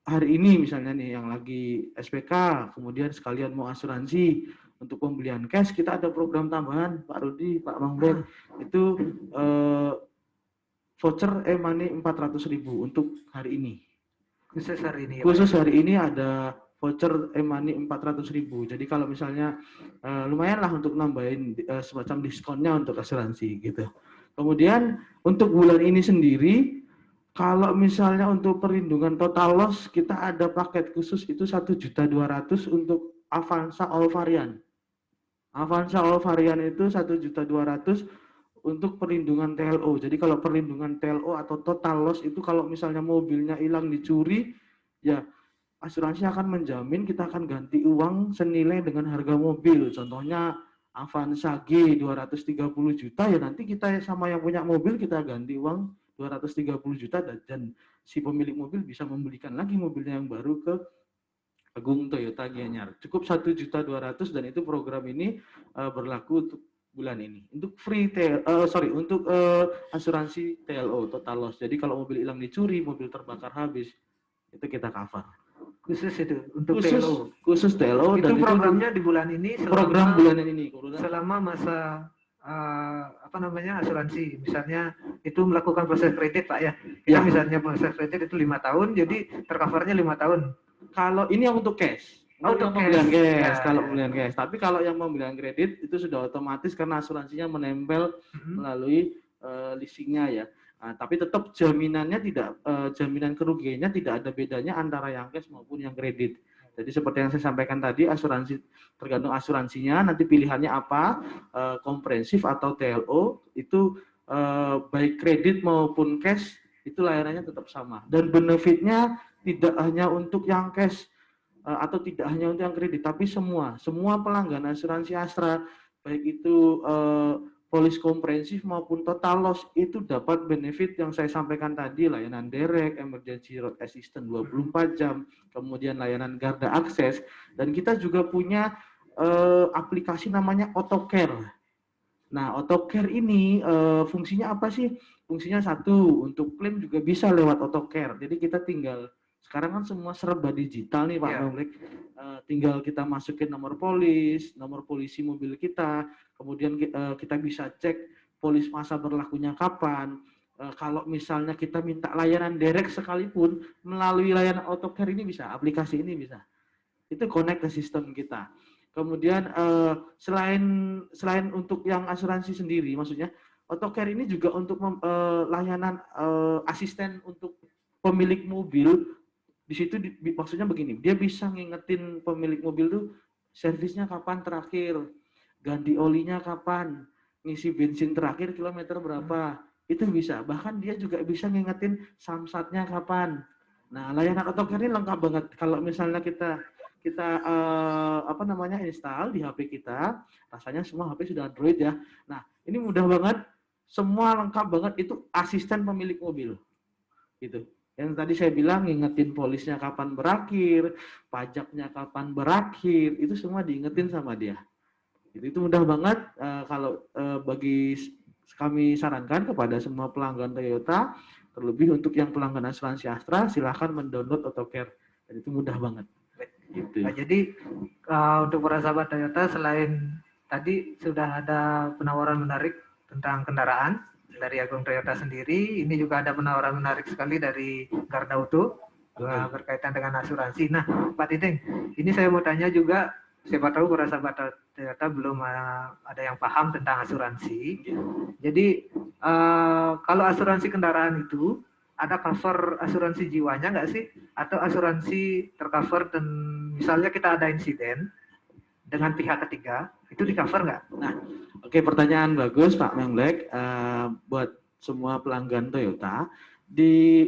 hari ini misalnya nih yang lagi SPK, kemudian sekalian mau asuransi untuk pembelian cash, kita ada program tambahan Pak Rudi, Pak Mangbek, itu voucher e-money 400.000 untuk hari ini. Khusus hari ini. Khusus hari ini ada voucher e-money 400.000. Jadi kalau misalnya lumayan lah untuk nambahin semacam diskonnya untuk asuransi gitu. Kemudian untuk bulan ini sendiri, kalau misalnya untuk perlindungan total loss, kita ada paket khusus itu 1.200.000 untuk Avanza All Variant. Avanza All Variant itu 1.200.000 untuk perlindungan TLO. Jadi kalau perlindungan TLO atau total loss itu kalau misalnya mobilnya hilang dicuri, ya asuransi akan menjamin kita akan ganti uang senilai dengan harga mobil. Contohnya Avanza G 230 juta, ya nanti kita sama yang punya mobil kita ganti uang 230 juta dan si pemilik mobil bisa membelikan lagi mobilnya yang baru ke Agung Toyota Gianyar. Cukup 1.200.000 dan itu program ini berlaku untuk bulan ini. Untuk untuk asuransi TLO total loss. Jadi kalau mobil hilang dicuri, mobil terbakar habis, itu kita cover. Khusus itu untuk TLO. Khusus TLO. Itu dan programnya di bulan ini. Program bulan ini. Selama masa asuransi, misalnya itu melakukan proses kredit Pak ya. Kita misalnya proses kredit itu 5 tahun, jadi tercovernya 5 tahun. Kalau ini yang untuk cash. Untuk pembelian cash, kalau pembelian cash. Tapi kalau yang pembelian kredit itu sudah otomatis karena asuransinya menempel melalui leasingnya ya. Nah, tapi tetap jaminannya tidak, jaminan kerugiannya tidak ada bedanya antara yang cash maupun yang kredit. Jadi seperti yang saya sampaikan tadi, asuransi tergantung asuransinya, nanti pilihannya apa, komprehensif atau TLO, itu baik kredit maupun cash, itu layanannya tetap sama. Dan benefitnya tidak hanya untuk yang cash, atau tidak hanya untuk yang kredit, tapi semua pelanggan asuransi Astra, baik itu polis komprehensif maupun total loss, itu dapat benefit yang saya sampaikan tadi, layanan direct, emergency road assistant 24 jam, kemudian layanan garda akses, dan kita juga punya aplikasi namanya AutoCare. Nah, AutoCare ini fungsinya apa sih? Fungsinya satu, untuk klaim juga bisa lewat AutoCare. Jadi kita tinggal, sekarang kan semua serba digital nih Pak Mangbek. Tinggal kita masukin nomor polisi mobil kita, kemudian kita bisa cek polis masa berlakunya kapan. Kalau misalnya kita minta layanan direct sekalipun, melalui layanan AutoCare ini bisa, aplikasi ini bisa. Itu connect ke sistem kita. Kemudian selain untuk yang asuransi sendiri, maksudnya AutoCare ini juga untuk layanan asisten untuk pemilik mobil. Di situ maksudnya begini, dia bisa ngingetin pemilik mobil tuh servisnya kapan terakhir, ganti olinya kapan, ngisi bensin terakhir kilometer berapa, itu bisa. Bahkan dia juga bisa ngingetin samsatnya kapan. Nah, layanan AutoCare ini lengkap banget. Kalau misalnya kita install di HP kita, rasanya semua HP sudah Android ya. Nah, ini mudah banget, semua lengkap banget, itu asisten pemilik mobil. Gitu. Yang tadi saya bilang ngingetin polisnya kapan berakhir, pajaknya kapan berakhir, itu semua diingetin sama dia. Itu mudah banget. Kalau bagi kami sarankan kepada semua pelanggan Toyota, terlebih untuk yang pelanggan asuransi Astra, silahkan mendownload AutoCare. Dan itu mudah banget. Gitu. Nah, jadi untuk para sahabat Toyota, selain tadi sudah ada penawaran menarik tentang kendaraan dari Agung Toyota sendiri, ini juga ada penawaran menarik sekali dari Garda Auto berkaitan dengan asuransi. Nah, Pak Titing, ini saya mau tanya juga, siapa tahu para sahabat Toyota belum ada yang paham tentang asuransi. Jadi kalau asuransi kendaraan itu ada cover asuransi jiwanya nggak sih? Atau asuransi tercover dan misalnya kita ada insiden dengan pihak ketiga, itu di cover nggak? Nah, oke, pertanyaan bagus Pak Menglek. Buat semua pelanggan Toyota, di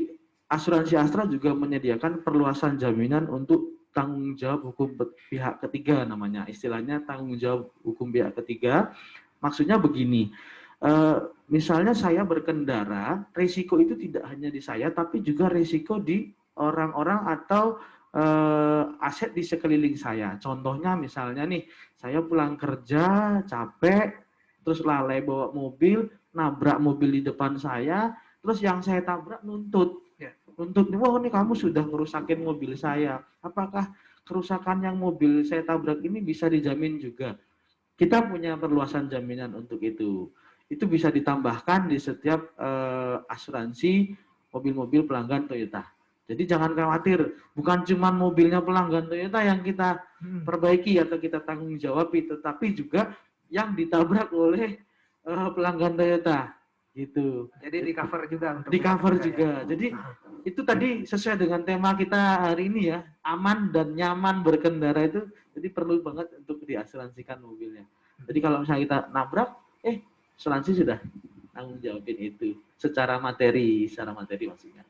asuransi Astra juga menyediakan perluasan jaminan untuk tanggung jawab hukum pihak ketiga namanya. Istilahnya tanggung jawab hukum pihak ketiga. Maksudnya begini, misalnya saya berkendara, risiko itu tidak hanya di saya, tapi juga risiko di orang-orang atau aset di sekeliling saya. Contohnya misalnya nih, saya pulang kerja, capek, terus lalai bawa mobil, nabrak mobil di depan saya, terus yang saya tabrak nuntut. Nuntut, wah ini kamu sudah ngerusakin mobil saya. Apakah kerusakan yang mobil saya tabrak ini bisa dijamin juga? Kita punya perluasan jaminan untuk itu. Itu bisa ditambahkan di setiap asuransi mobil-mobil pelanggan Toyota. Jadi jangan khawatir, bukan cuma mobilnya pelanggan Toyota yang kita perbaiki atau kita tanggung jawab, tetapi juga yang ditabrak oleh pelanggan Toyota. Gitu. Jadi di cover juga untuk di cover juga. Ya? Jadi itu tadi sesuai dengan tema kita hari ini ya, aman dan nyaman berkendara itu, jadi perlu banget untuk diasuransikan mobilnya. Jadi kalau misalnya kita nabrak, asuransi sudah tanggung jawabin itu secara materi maksudnya.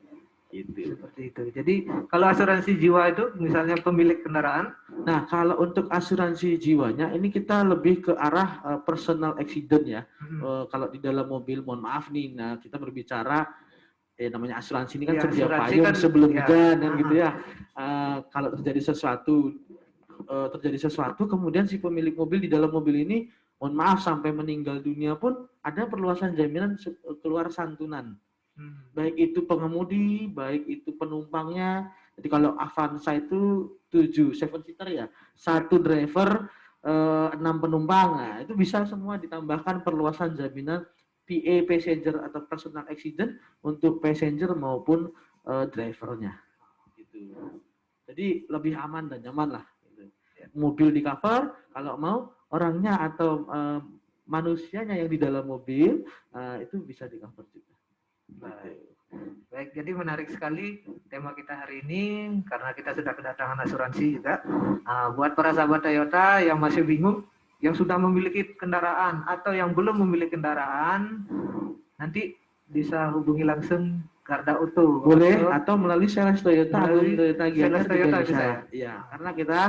Gitu. Seperti itu. Jadi kalau asuransi jiwa itu misalnya pemilik kendaraan. Nah, kalau untuk asuransi jiwanya ini kita lebih ke arah personal accident ya. Kalau di dalam mobil, mohon maaf nih, nah kita berbicara namanya asuransi ini kan Ya, sedia asuransi payung kan, sebelum ya. hujan kan gitu ya. Kalau terjadi sesuatu kemudian si pemilik mobil di dalam mobil ini mohon maaf sampai meninggal dunia pun ada perluasan jaminan keluar santunan. Baik itu pengemudi, baik itu penumpangnya. Jadi kalau Avanza itu 7-seater ya, 1 driver, 6 penumpang. Nah, itu bisa semua ditambahkan perluasan jaminan PA passenger atau personal accident untuk passenger maupun drivernya. Gitu. Jadi lebih aman dan nyaman lah. Gitu. Mobil di cover, kalau mau orangnya atau manusianya yang di dalam mobil itu bisa di cover juga. Baik, jadi menarik sekali tema kita hari ini karena kita sudah kedatangan asuransi juga. Buat para sahabat Toyota yang masih bingung, yang sudah memiliki kendaraan atau yang belum memiliki kendaraan, nanti bisa hubungi langsung Garda Auto. Boleh atau melalui sales Toyota, melalui Toyota Gianyar Toyota juga bisa. Ya, karena kita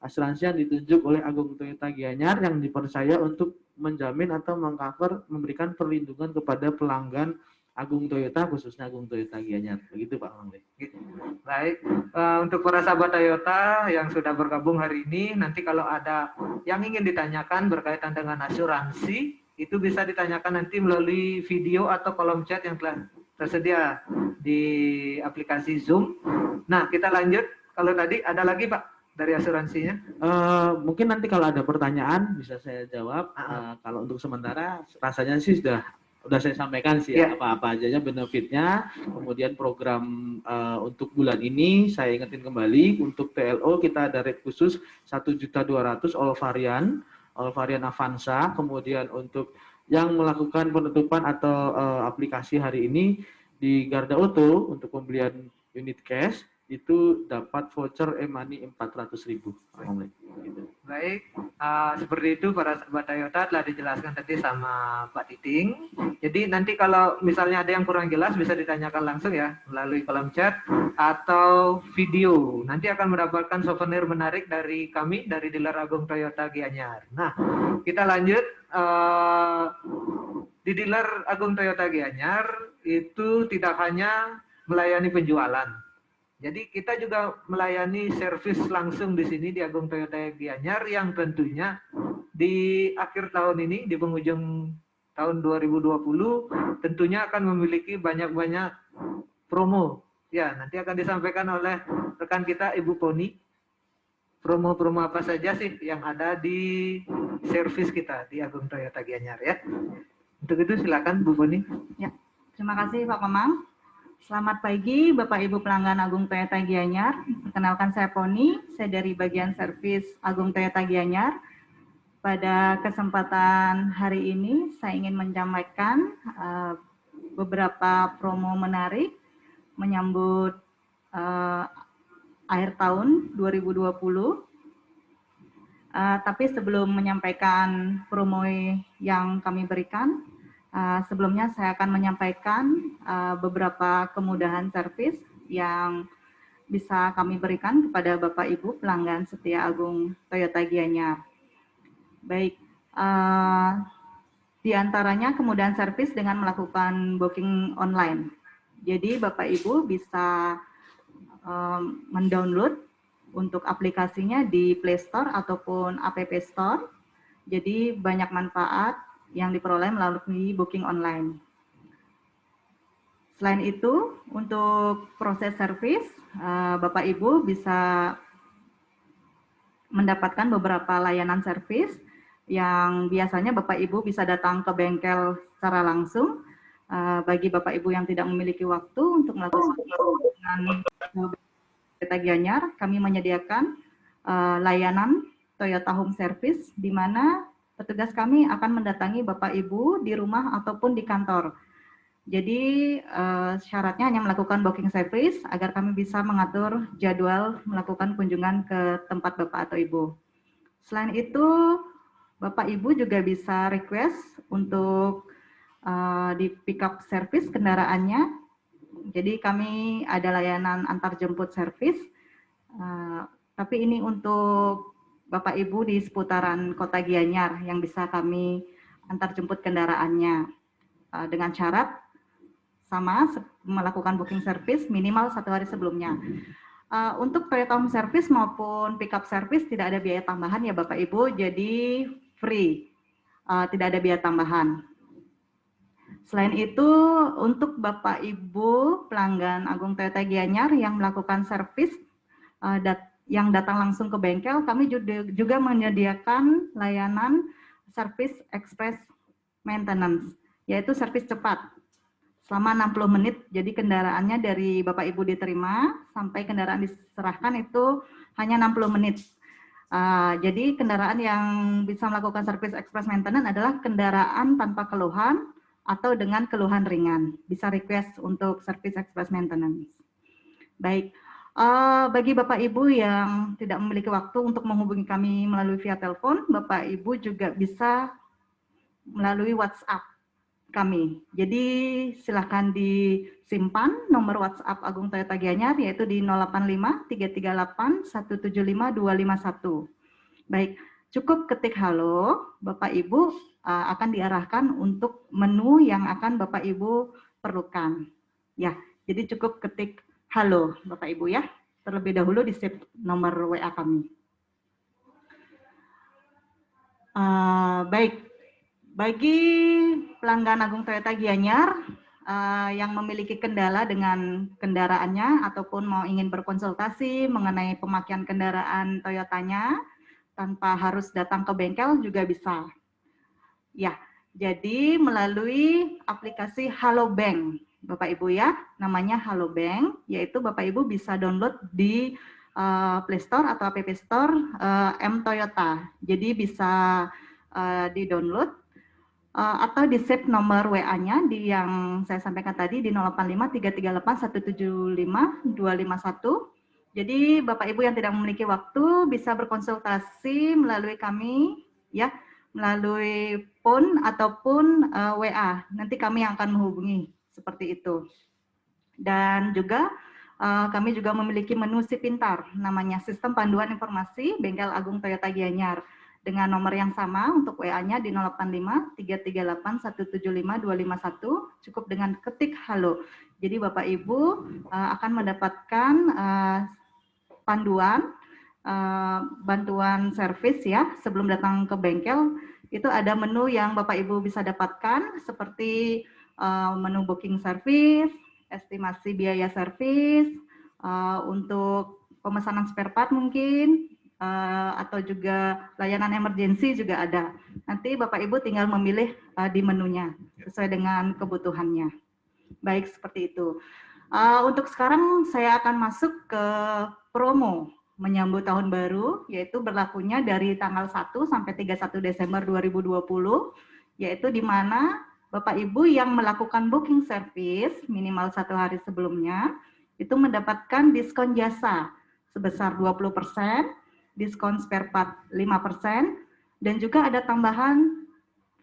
asuransi yang ditunjuk oleh Agung Toyota Gianyar yang dipercaya untuk menjamin atau mengcover, memberikan perlindungan kepada pelanggan Agung Toyota, khususnya Agung Toyota Gianyar. Begitu Pak Mangli. Baik, untuk para sahabat Toyota yang sudah bergabung hari ini, nanti kalau ada yang ingin ditanyakan berkaitan dengan asuransi, itu bisa ditanyakan nanti melalui video atau kolom chat yang telah tersedia di aplikasi Zoom. Nah, kita lanjut. Kalau tadi ada lagi Pak dari asuransinya? Mungkin nanti kalau ada pertanyaan bisa saya jawab. Kalau untuk sementara rasanya sih sudah saya sampaikan sih ya, apa-apa aja benefitnya. Kemudian program untuk bulan ini saya ingetin kembali, untuk TLO kita ada rate khusus 1.200.000 all varian Avanza. Kemudian untuk yang melakukan penutupan atau aplikasi hari ini di Garda Auto untuk pembelian unit cash itu dapat voucher e-money 400.000. Gitu. Baik, seperti itu para sahabat Toyota telah dijelaskan tadi sama Pak Titing. Jadi nanti kalau misalnya ada yang kurang jelas bisa ditanyakan langsung ya melalui kolom chat atau video. Nanti akan mendapatkan souvenir menarik dari kami dari dealer Agung Toyota Gianyar. Nah, kita lanjut. Di dealer Agung Toyota Gianyar itu tidak hanya melayani penjualan. Jadi kita juga melayani servis langsung di sini di Agung Toyota Gianyar yang tentunya di akhir tahun ini, di penghujung tahun 2020, tentunya akan memiliki banyak-banyak promo. Ya, nanti akan disampaikan oleh rekan kita Ibu Poni. Promo-promo apa saja sih yang ada di servis kita di Agung Toyota Gianyar ya. Untuk itu silakan Bu Poni. Ya, terima kasih Pak Komang. Selamat pagi Bapak Ibu pelanggan Agung Toyota Gianyar. Perkenalkan saya Poni, saya dari bagian servis Agung Toyota Gianyar. Pada kesempatan hari ini saya ingin menyampaikan beberapa promo menarik menyambut akhir tahun 2020. Tapi sebelum menyampaikan promo yang kami berikan, sebelumnya saya akan menyampaikan beberapa kemudahan servis yang bisa kami berikan kepada Bapak Ibu pelanggan setia Agung Toyota Gianyar. Baik, di antaranya kemudahan servis dengan melakukan booking online. Jadi Bapak Ibu bisa mendownload untuk aplikasinya di Play Store ataupun App Store. Jadi banyak manfaat yang diperoleh melalui booking online. Selain itu, untuk proses servis, Bapak Ibu bisa mendapatkan beberapa layanan servis yang biasanya Bapak Ibu bisa datang ke bengkel secara langsung. Bagi Bapak Ibu yang tidak memiliki waktu untuk melakukan dengan Toyota Gianyar, kami menyediakan layanan Toyota Home Service, di mana petugas kami akan mendatangi Bapak Ibu di rumah ataupun di kantor. Jadi syaratnya hanya melakukan booking service agar kami bisa mengatur jadwal melakukan kunjungan ke tempat Bapak atau Ibu. Selain itu, Bapak Ibu juga bisa request untuk di pick up service kendaraannya. Jadi kami ada layanan antar jemput servis, tapi ini untuk Bapak Ibu di seputaran Kota Gianyar yang bisa kami antar jemput kendaraannya dengan syarat sama melakukan booking service minimal 1 hari sebelumnya. Untuk Toyota Home Service maupun pick up service tidak ada biaya tambahan ya Bapak Ibu, jadi free, tidak ada biaya tambahan. Selain itu, untuk Bapak Ibu pelanggan Agung Toyota Gianyar yang melakukan servis yang datang langsung ke bengkel, kami juga menyediakan layanan servis express maintenance, yaitu servis cepat selama 60 menit. Jadi kendaraannya dari Bapak Ibu diterima sampai kendaraan diserahkan itu hanya 60 menit. Jadi kendaraan yang bisa melakukan servis express maintenance adalah kendaraan tanpa keluhan atau dengan keluhan ringan, bisa request untuk service express maintenance. Baik, bagi Bapak Ibu yang tidak memiliki waktu untuk menghubungi kami melalui via telepon, Bapak Ibu juga bisa melalui WhatsApp kami. Jadi silakan disimpan nomor WhatsApp Agung Toyota Gianyar, yaitu di 085 338 175 251. Baik, cukup ketik halo, Bapak Ibu akan diarahkan untuk menu yang akan Bapak Ibu perlukan. Ya, jadi cukup ketik halo Bapak Ibu ya. Terlebih dahulu di save nomor WA kami. Baik, bagi pelanggan Agung Toyota Gianyar yang memiliki kendala dengan kendaraannya ataupun mau ingin berkonsultasi mengenai pemakaian kendaraan Toyotanya tanpa harus datang ke bengkel juga bisa. Ya, jadi melalui aplikasi Halo Bank, Bapak Ibu ya, namanya Halo Bank, yaitu Bapak Ibu bisa download di Play Store atau App Store M Toyota. Jadi bisa di-download atau di-save nomor WA-nya di yang saya sampaikan tadi di 085 338 175 251. Jadi Bapak Ibu yang tidak memiliki waktu bisa berkonsultasi melalui kami ya, melalui phone ataupun WA. Nanti kami yang akan menghubungi seperti itu. Dan juga kami juga memiliki menu Si Pintar, namanya Sistem Panduan Informasi Bengkel Agung Toyota Gianyar. Dengan nomor yang sama untuk WA-nya di 085 338 175 251, cukup dengan ketik halo. Jadi Bapak Ibu akan mendapatkan panduan bantuan servis ya sebelum datang ke bengkel. Itu ada menu yang Bapak Ibu bisa dapatkan seperti menu booking service, estimasi biaya servis, untuk pemesanan spare part mungkin, atau juga layanan emergency juga ada. Nanti Bapak Ibu tinggal memilih di menunya sesuai dengan kebutuhannya. Baik, seperti itu. Untuk sekarang saya akan masuk ke promo menyambut tahun baru, yaitu berlakunya dari tanggal 1 sampai 31 Desember 2020, yaitu di mana Bapak Ibu yang melakukan booking service minimal 1 hari sebelumnya itu mendapatkan diskon jasa sebesar 20%, diskon spare part 5%, dan juga ada tambahan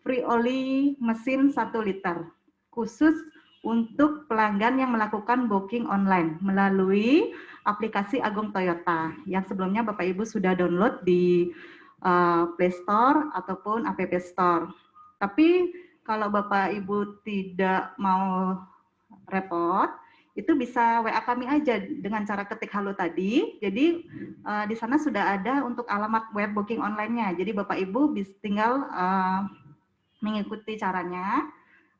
free oli mesin 1 liter khusus untuk pelanggan yang melakukan booking online melalui aplikasi Agung Toyota yang sebelumnya Bapak Ibu sudah download di Play Store ataupun App Store. Tapi kalau Bapak Ibu tidak mau repot, itu bisa WA kami aja dengan cara ketik halo tadi. Jadi di sana sudah ada untuk alamat web booking online-nya. Jadi Bapak Ibu tinggal mengikuti caranya,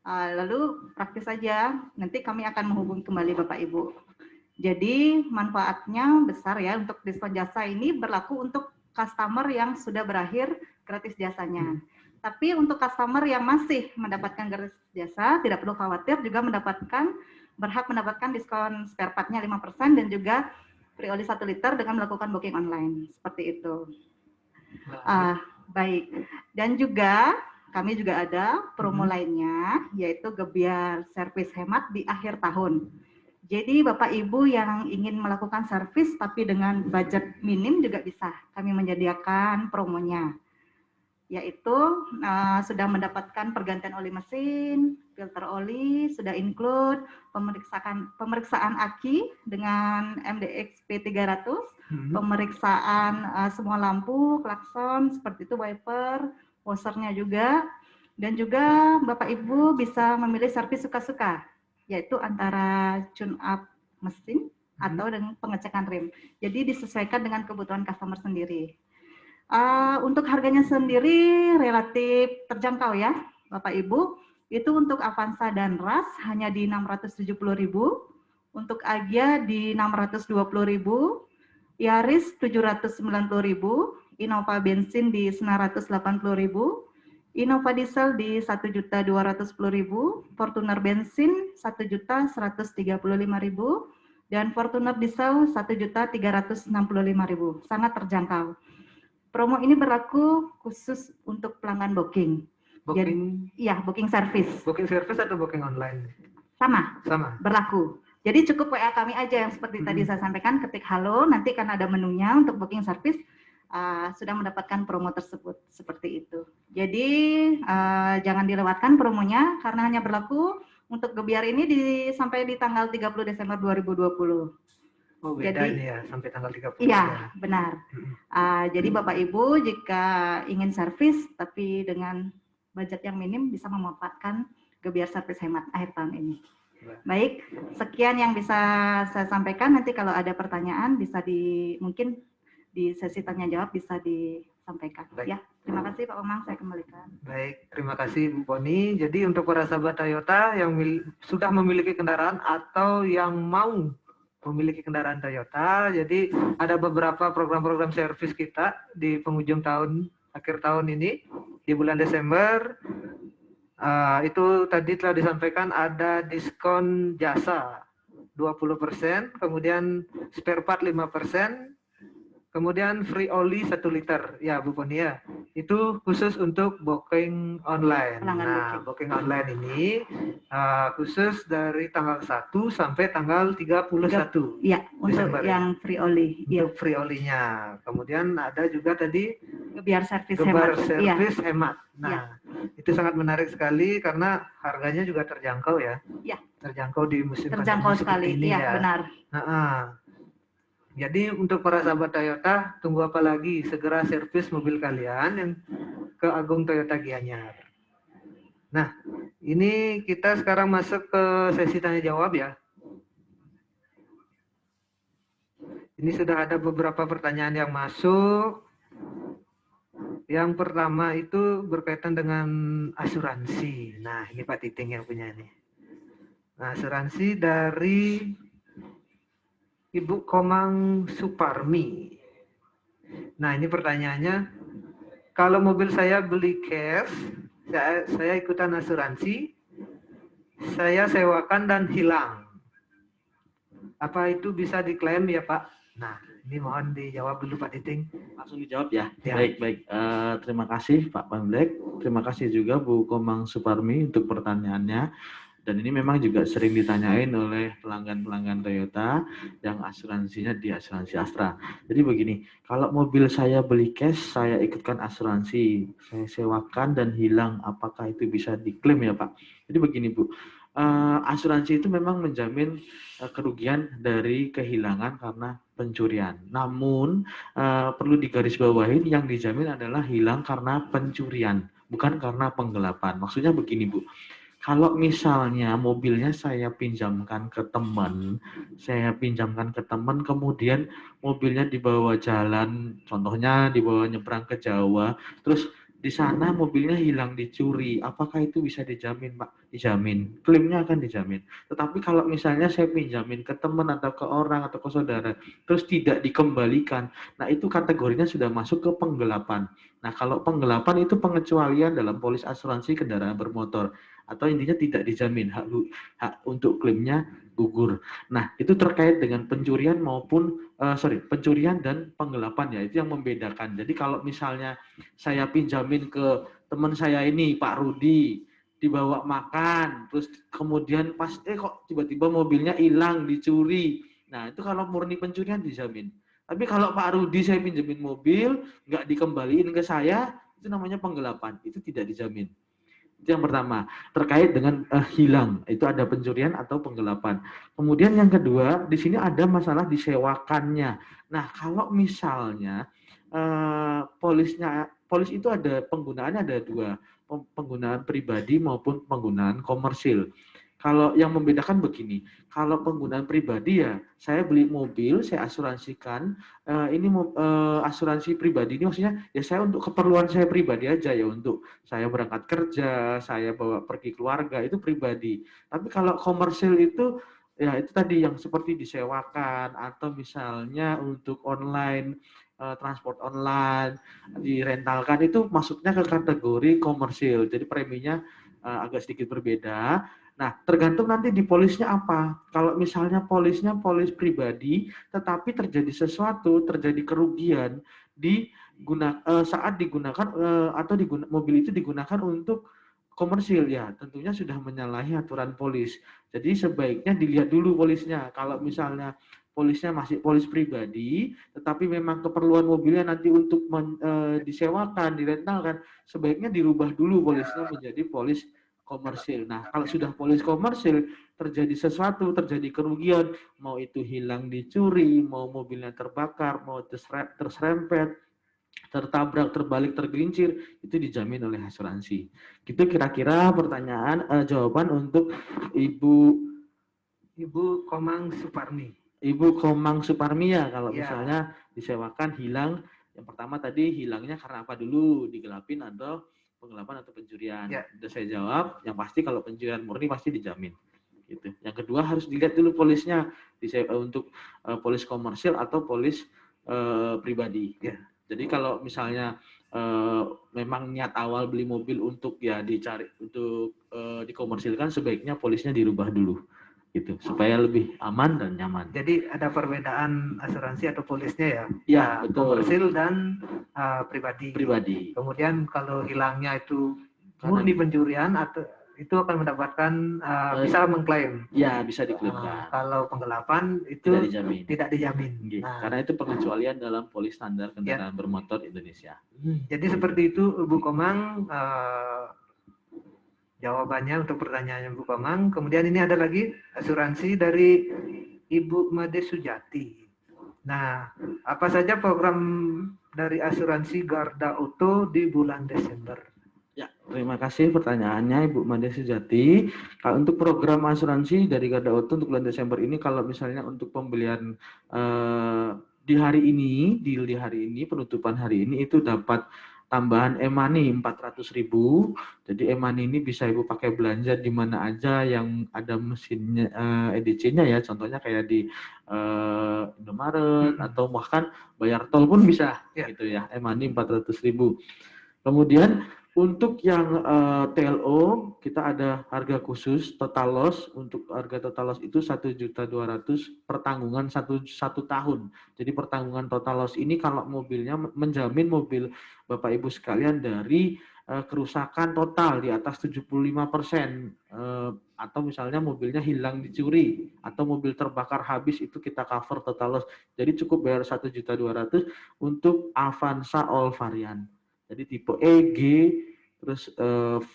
lalu praktis saja. Nanti kami akan menghubungi kembali Bapak Ibu. Jadi manfaatnya besar ya untuk diskon jasa ini berlaku untuk customer yang sudah berakhir gratis jasanya. Tapi untuk customer yang masih mendapatkan gratis jasa, tidak perlu khawatir, juga berhak mendapatkan diskon spare part-nya 5% dan juga free oli 1 liter dengan melakukan booking online. Seperti itu. Baik. Dan juga kami juga ada promo lainnya, yaitu gebyar servis hemat di akhir tahun. Jadi Bapak Ibu yang ingin melakukan servis tapi dengan budget minim juga bisa. Kami menyediakan promonya, yaitu sudah mendapatkan pergantian oli mesin, filter oli, sudah include pemeriksaan aki dengan MDX P300, pemeriksaan semua lampu, klakson, seperti itu, wiper, washernya juga, dan juga Bapak Ibu bisa memilih servis suka-suka, yaitu antara tune up mesin atau dengan pengecekan rem. Jadi disesuaikan dengan kebutuhan customer sendiri. Untuk harganya sendiri relatif terjangkau ya, Bapak Ibu. Itu untuk Avanza dan Ras hanya di 670.000, untuk Agya di 620.000, Yaris 790.000, Innova bensin di 980.000, Innova diesel di 1.210.000, Fortuner bensin 1.135.000, dan Fortuner diesel 1.365.000. Sangat terjangkau. Promo ini berlaku khusus untuk pelanggan booking. Iya, booking service. Booking service atau booking online? Sama. Berlaku. Jadi cukup WA kami aja yang seperti tadi saya sampaikan, ketik halo, nanti kan ada menunya untuk booking service, sudah mendapatkan promo tersebut, seperti itu. Jadi jangan dilewatkan promonya karena hanya berlaku untuk gebyar ini sampai di tanggal 30 Desember 2020. Oh, beda jadi, ini ya, sampai tanggal 30. Iya, benar. Jadi Bapak Ibu jika ingin servis tapi dengan budget yang minim bisa memanfaatkan gebyar servis hemat akhir tahun ini. Baik, sekian yang bisa saya sampaikan. Nanti kalau ada pertanyaan bisa mungkin di sesi tanya jawab bisa disampaikan. Baik. Ya, terima kasih Pak Omang, saya kembalikan. Baik, terima kasih Bu Poni. Jadi untuk para sahabat Toyota yang sudah memiliki kendaraan atau yang mau memiliki kendaraan Toyota, jadi ada beberapa program-program servis kita di penghujung tahun, akhir tahun ini, di bulan Desember. Itu tadi telah disampaikan ada diskon jasa 20%, kemudian spare part 5%, kemudian free oli 1 liter. Ya Bu Poni ya, itu khusus untuk booking online. Booking online ini khusus dari tanggal 1 sampai tanggal 31. Iya, untuk Desember, yang free oli. Untuk free olinya. Kemudian ada juga tadi gebyar servis hemat. Nah, itu sangat menarik sekali karena harganya juga terjangkau ya. Iya. Terjangkau di musim terjangkau sekali ini ya. Benar. Jadi untuk para sahabat Toyota, tunggu apa lagi? Segera servis mobil kalian yang ke Agung Toyota Gianyar. Nah, ini kita sekarang masuk ke sesi tanya jawab ya. Ini sudah ada beberapa pertanyaan yang masuk. Yang pertama itu berkaitan dengan asuransi. Nah, ini Pak Titing yang punya ini. Nah, asuransi dari Ibu Komang Suparmi. Nah, ini pertanyaannya, kalau mobil saya beli cash, saya ikutan asuransi, saya sewakan dan hilang. Apa itu bisa diklaim ya Pak? Nah, Ini mohon dijawab dulu Pak Titing. Langsung dijawab ya. Ya. Baik. Terima kasih Pak Pamlek. Terima kasih juga Bu Komang Suparmi untuk pertanyaannya. Dan ini memang juga sering ditanyain oleh pelanggan-pelanggan Toyota yang asuransinya di asuransi Astra. Jadi begini, kalau mobil saya beli cash, saya ikutkan asuransi, saya sewakan dan hilang, apakah itu bisa diklaim ya Pak? Jadi begini Bu, asuransi itu memang menjamin kerugian dari kehilangan karena pencurian. Namun perlu digarisbawahi yang dijamin adalah hilang karena pencurian, bukan karena penggelapan. Maksudnya begini Bu, kalau misalnya mobilnya saya pinjamkan ke teman, kemudian mobilnya dibawa jalan, contohnya dibawa nyebrang ke Jawa, terus di sana mobilnya hilang dicuri, apakah itu bisa dijamin, Pak? Dijamin, klaimnya akan dijamin. Tetapi kalau misalnya saya pinjamin ke teman atau ke orang atau ke saudara, terus tidak dikembalikan, nah itu kategorinya sudah masuk ke penggelapan. Nah kalau penggelapan itu pengecualian dalam polis asuransi kendaraan bermotor, atau intinya tidak dijamin, hak untuk klaimnya gugur. Nah, itu terkait dengan pencurian pencurian dan penggelapan ya, itu yang membedakan. Jadi kalau misalnya saya pinjamin ke teman saya ini, Pak Rudi, dibawa makan, terus kemudian pas kok tiba-tiba mobilnya hilang, dicuri. Nah, itu kalau murni pencurian dijamin. Tapi kalau Pak Rudi saya pinjamin mobil, nggak dikembaliin ke saya, itu namanya penggelapan, itu tidak dijamin. Itu yang pertama, terkait dengan hilang, itu ada pencurian atau penggelapan. Kemudian yang kedua, di sini ada masalah disewakannya. Nah, kalau misalnya polis itu ada penggunaannya ada dua, penggunaan pribadi maupun penggunaan komersil. Kalau yang membedakan begini, kalau penggunaan pribadi ya, saya beli mobil, saya asuransikan, asuransi pribadi ini maksudnya ya saya untuk keperluan saya pribadi aja ya, untuk saya berangkat kerja, saya bawa pergi keluarga, itu pribadi. Tapi kalau komersil itu, ya itu tadi yang seperti disewakan, atau misalnya untuk online, transport online, direntalkan, itu masuknya ke kategori komersil. Jadi preminya agak sedikit berbeda. Nah, tergantung nanti di polisnya apa. Kalau misalnya polisnya polis pribadi, tetapi terjadi sesuatu, terjadi kerugian saat digunakan atau mobil itu digunakan untuk komersil, ya tentunya sudah menyalahi aturan polis. Jadi sebaiknya dilihat dulu polisnya. Kalau misalnya polisnya masih polis pribadi, tetapi memang keperluan mobilnya nanti untuk disewakan, direntalkan, sebaiknya dirubah dulu polisnya menjadi polis komersil. Nah, kalau sudah polis komersil, terjadi sesuatu, terjadi kerugian, mau itu hilang dicuri, mau mobilnya terbakar, mau terserempet, tertabrak, terbalik, tergelincir, itu dijamin oleh asuransi. Itu kira-kira jawaban untuk Ibu Komang Suparmi. Ibu Komang Suparmi ya, kalau Ya. misalnya disewakan hilang, yang pertama tadi hilangnya karena apa dulu, digelapin atau penggelapan atau pencurian. Ya. Sudah saya jawab, yang pasti kalau pencurian murni pasti dijamin. Gitu. Yang kedua harus dilihat dulu polisnya, untuk polis komersil atau polis pribadi. Ya. Jadi kalau misalnya memang niat awal beli mobil untuk ya dicari untuk dikomersilkan, sebaiknya polisnya dirubah dulu. Gitu, supaya lebih aman dan nyaman. Jadi ada perbedaan asuransi atau polisnya ya? Ya, betul. Komersil dan pribadi. Kemudian kalau hilangnya itu murni pencurian, atau itu akan mendapatkan bisa mengklaim. Ya, bisa diklaimkan. Kalau penggelapan itu tidak dijamin. Karena itu pengecualian dalam polis standar kendaraan bermotor Indonesia. Jadi seperti itu Bu Komang. Jawabannya untuk pertanyaannya Bu Komang. Kemudian ini ada lagi asuransi dari Ibu Made Sujati. Nah, apa saja program dari asuransi Garda Auto di bulan Desember? Ya, terima kasih pertanyaannya Ibu Made Sujati. Kalau untuk program asuransi dari Garda Auto untuk bulan Desember ini, kalau misalnya untuk pembelian di hari ini, penutupan hari ini itu dapat tambahan e-money 400.000. Jadi e-money ini bisa Ibu pakai belanja di mana aja yang ada mesinnya EDC-nya ya. Contohnya kayak di Indomaret atau bahkan bayar tol pun bisa gitu ya. E-money 400.000. Kemudian Untuk yang TLO kita ada harga khusus total loss. Untuk harga total loss itu 1.200.000 pertanggungan satu tahun. Jadi pertanggungan total loss ini kalau mobilnya menjamin mobil Bapak Ibu sekalian dari kerusakan total di atas 75%, atau misalnya mobilnya hilang dicuri atau mobil terbakar habis, itu kita cover total loss. Jadi cukup bayar 1.200.000 untuk Avanza all varian. Jadi tipe E, G, terus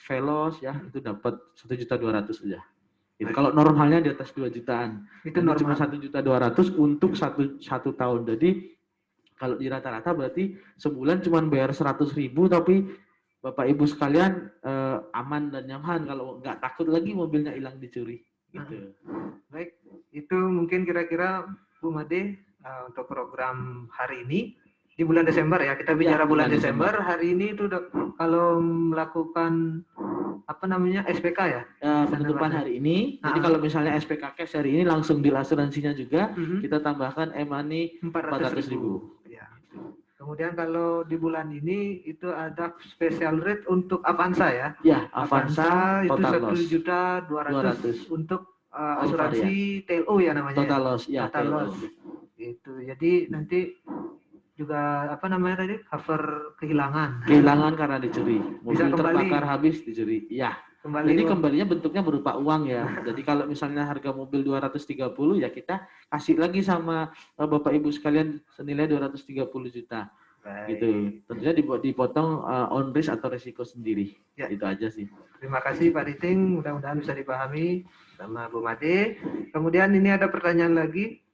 Veloz ya, itu dapat 1.200.000 saja. Itu kalau normalnya di atas 2 jutaan. Itu cuma 1.200.000 untuk satu tahun. Jadi kalau di rata-rata berarti sebulan cuma bayar 100.000, tapi Bapak Ibu sekalian aman dan nyaman kalau nggak takut lagi mobilnya hilang dicuri. Gitu. Baik, itu mungkin kira-kira Bu Made untuk program hari ini. Di bulan Desember ya, kita bicara bulan Desember. Hari ini itu kalau melakukan apa namanya SPK ya? Penutupan hari ini. Jadi kalau misalnya SPK cash hari ini langsung di asuransinya juga, kita tambahkan e-money 400.000. Ya. Kemudian kalau di bulan ini itu ada special rate untuk Avanza ya? Ya, Avanza itu 1.200.000 untuk asuransi TLO ya namanya. Total loss ya. Total loss. Itu. Jadi nanti juga apa namanya tadi, cover kehilangan karena dicuri, mobil terbakar habis dicuri ya. Jadi kembalinya bentuknya berupa uang ya. Jadi kalau misalnya harga mobil 230 ya kita kasih lagi sama Bapak Ibu sekalian senilai 230 juta. Baik. Gitu. Tentunya dipotong on risk atau risiko sendiri ya. Itu aja sih. Terima kasih Pak Riting, mudah-mudahan bisa dipahami sama Bu Made. Kemudian ini ada pertanyaan lagi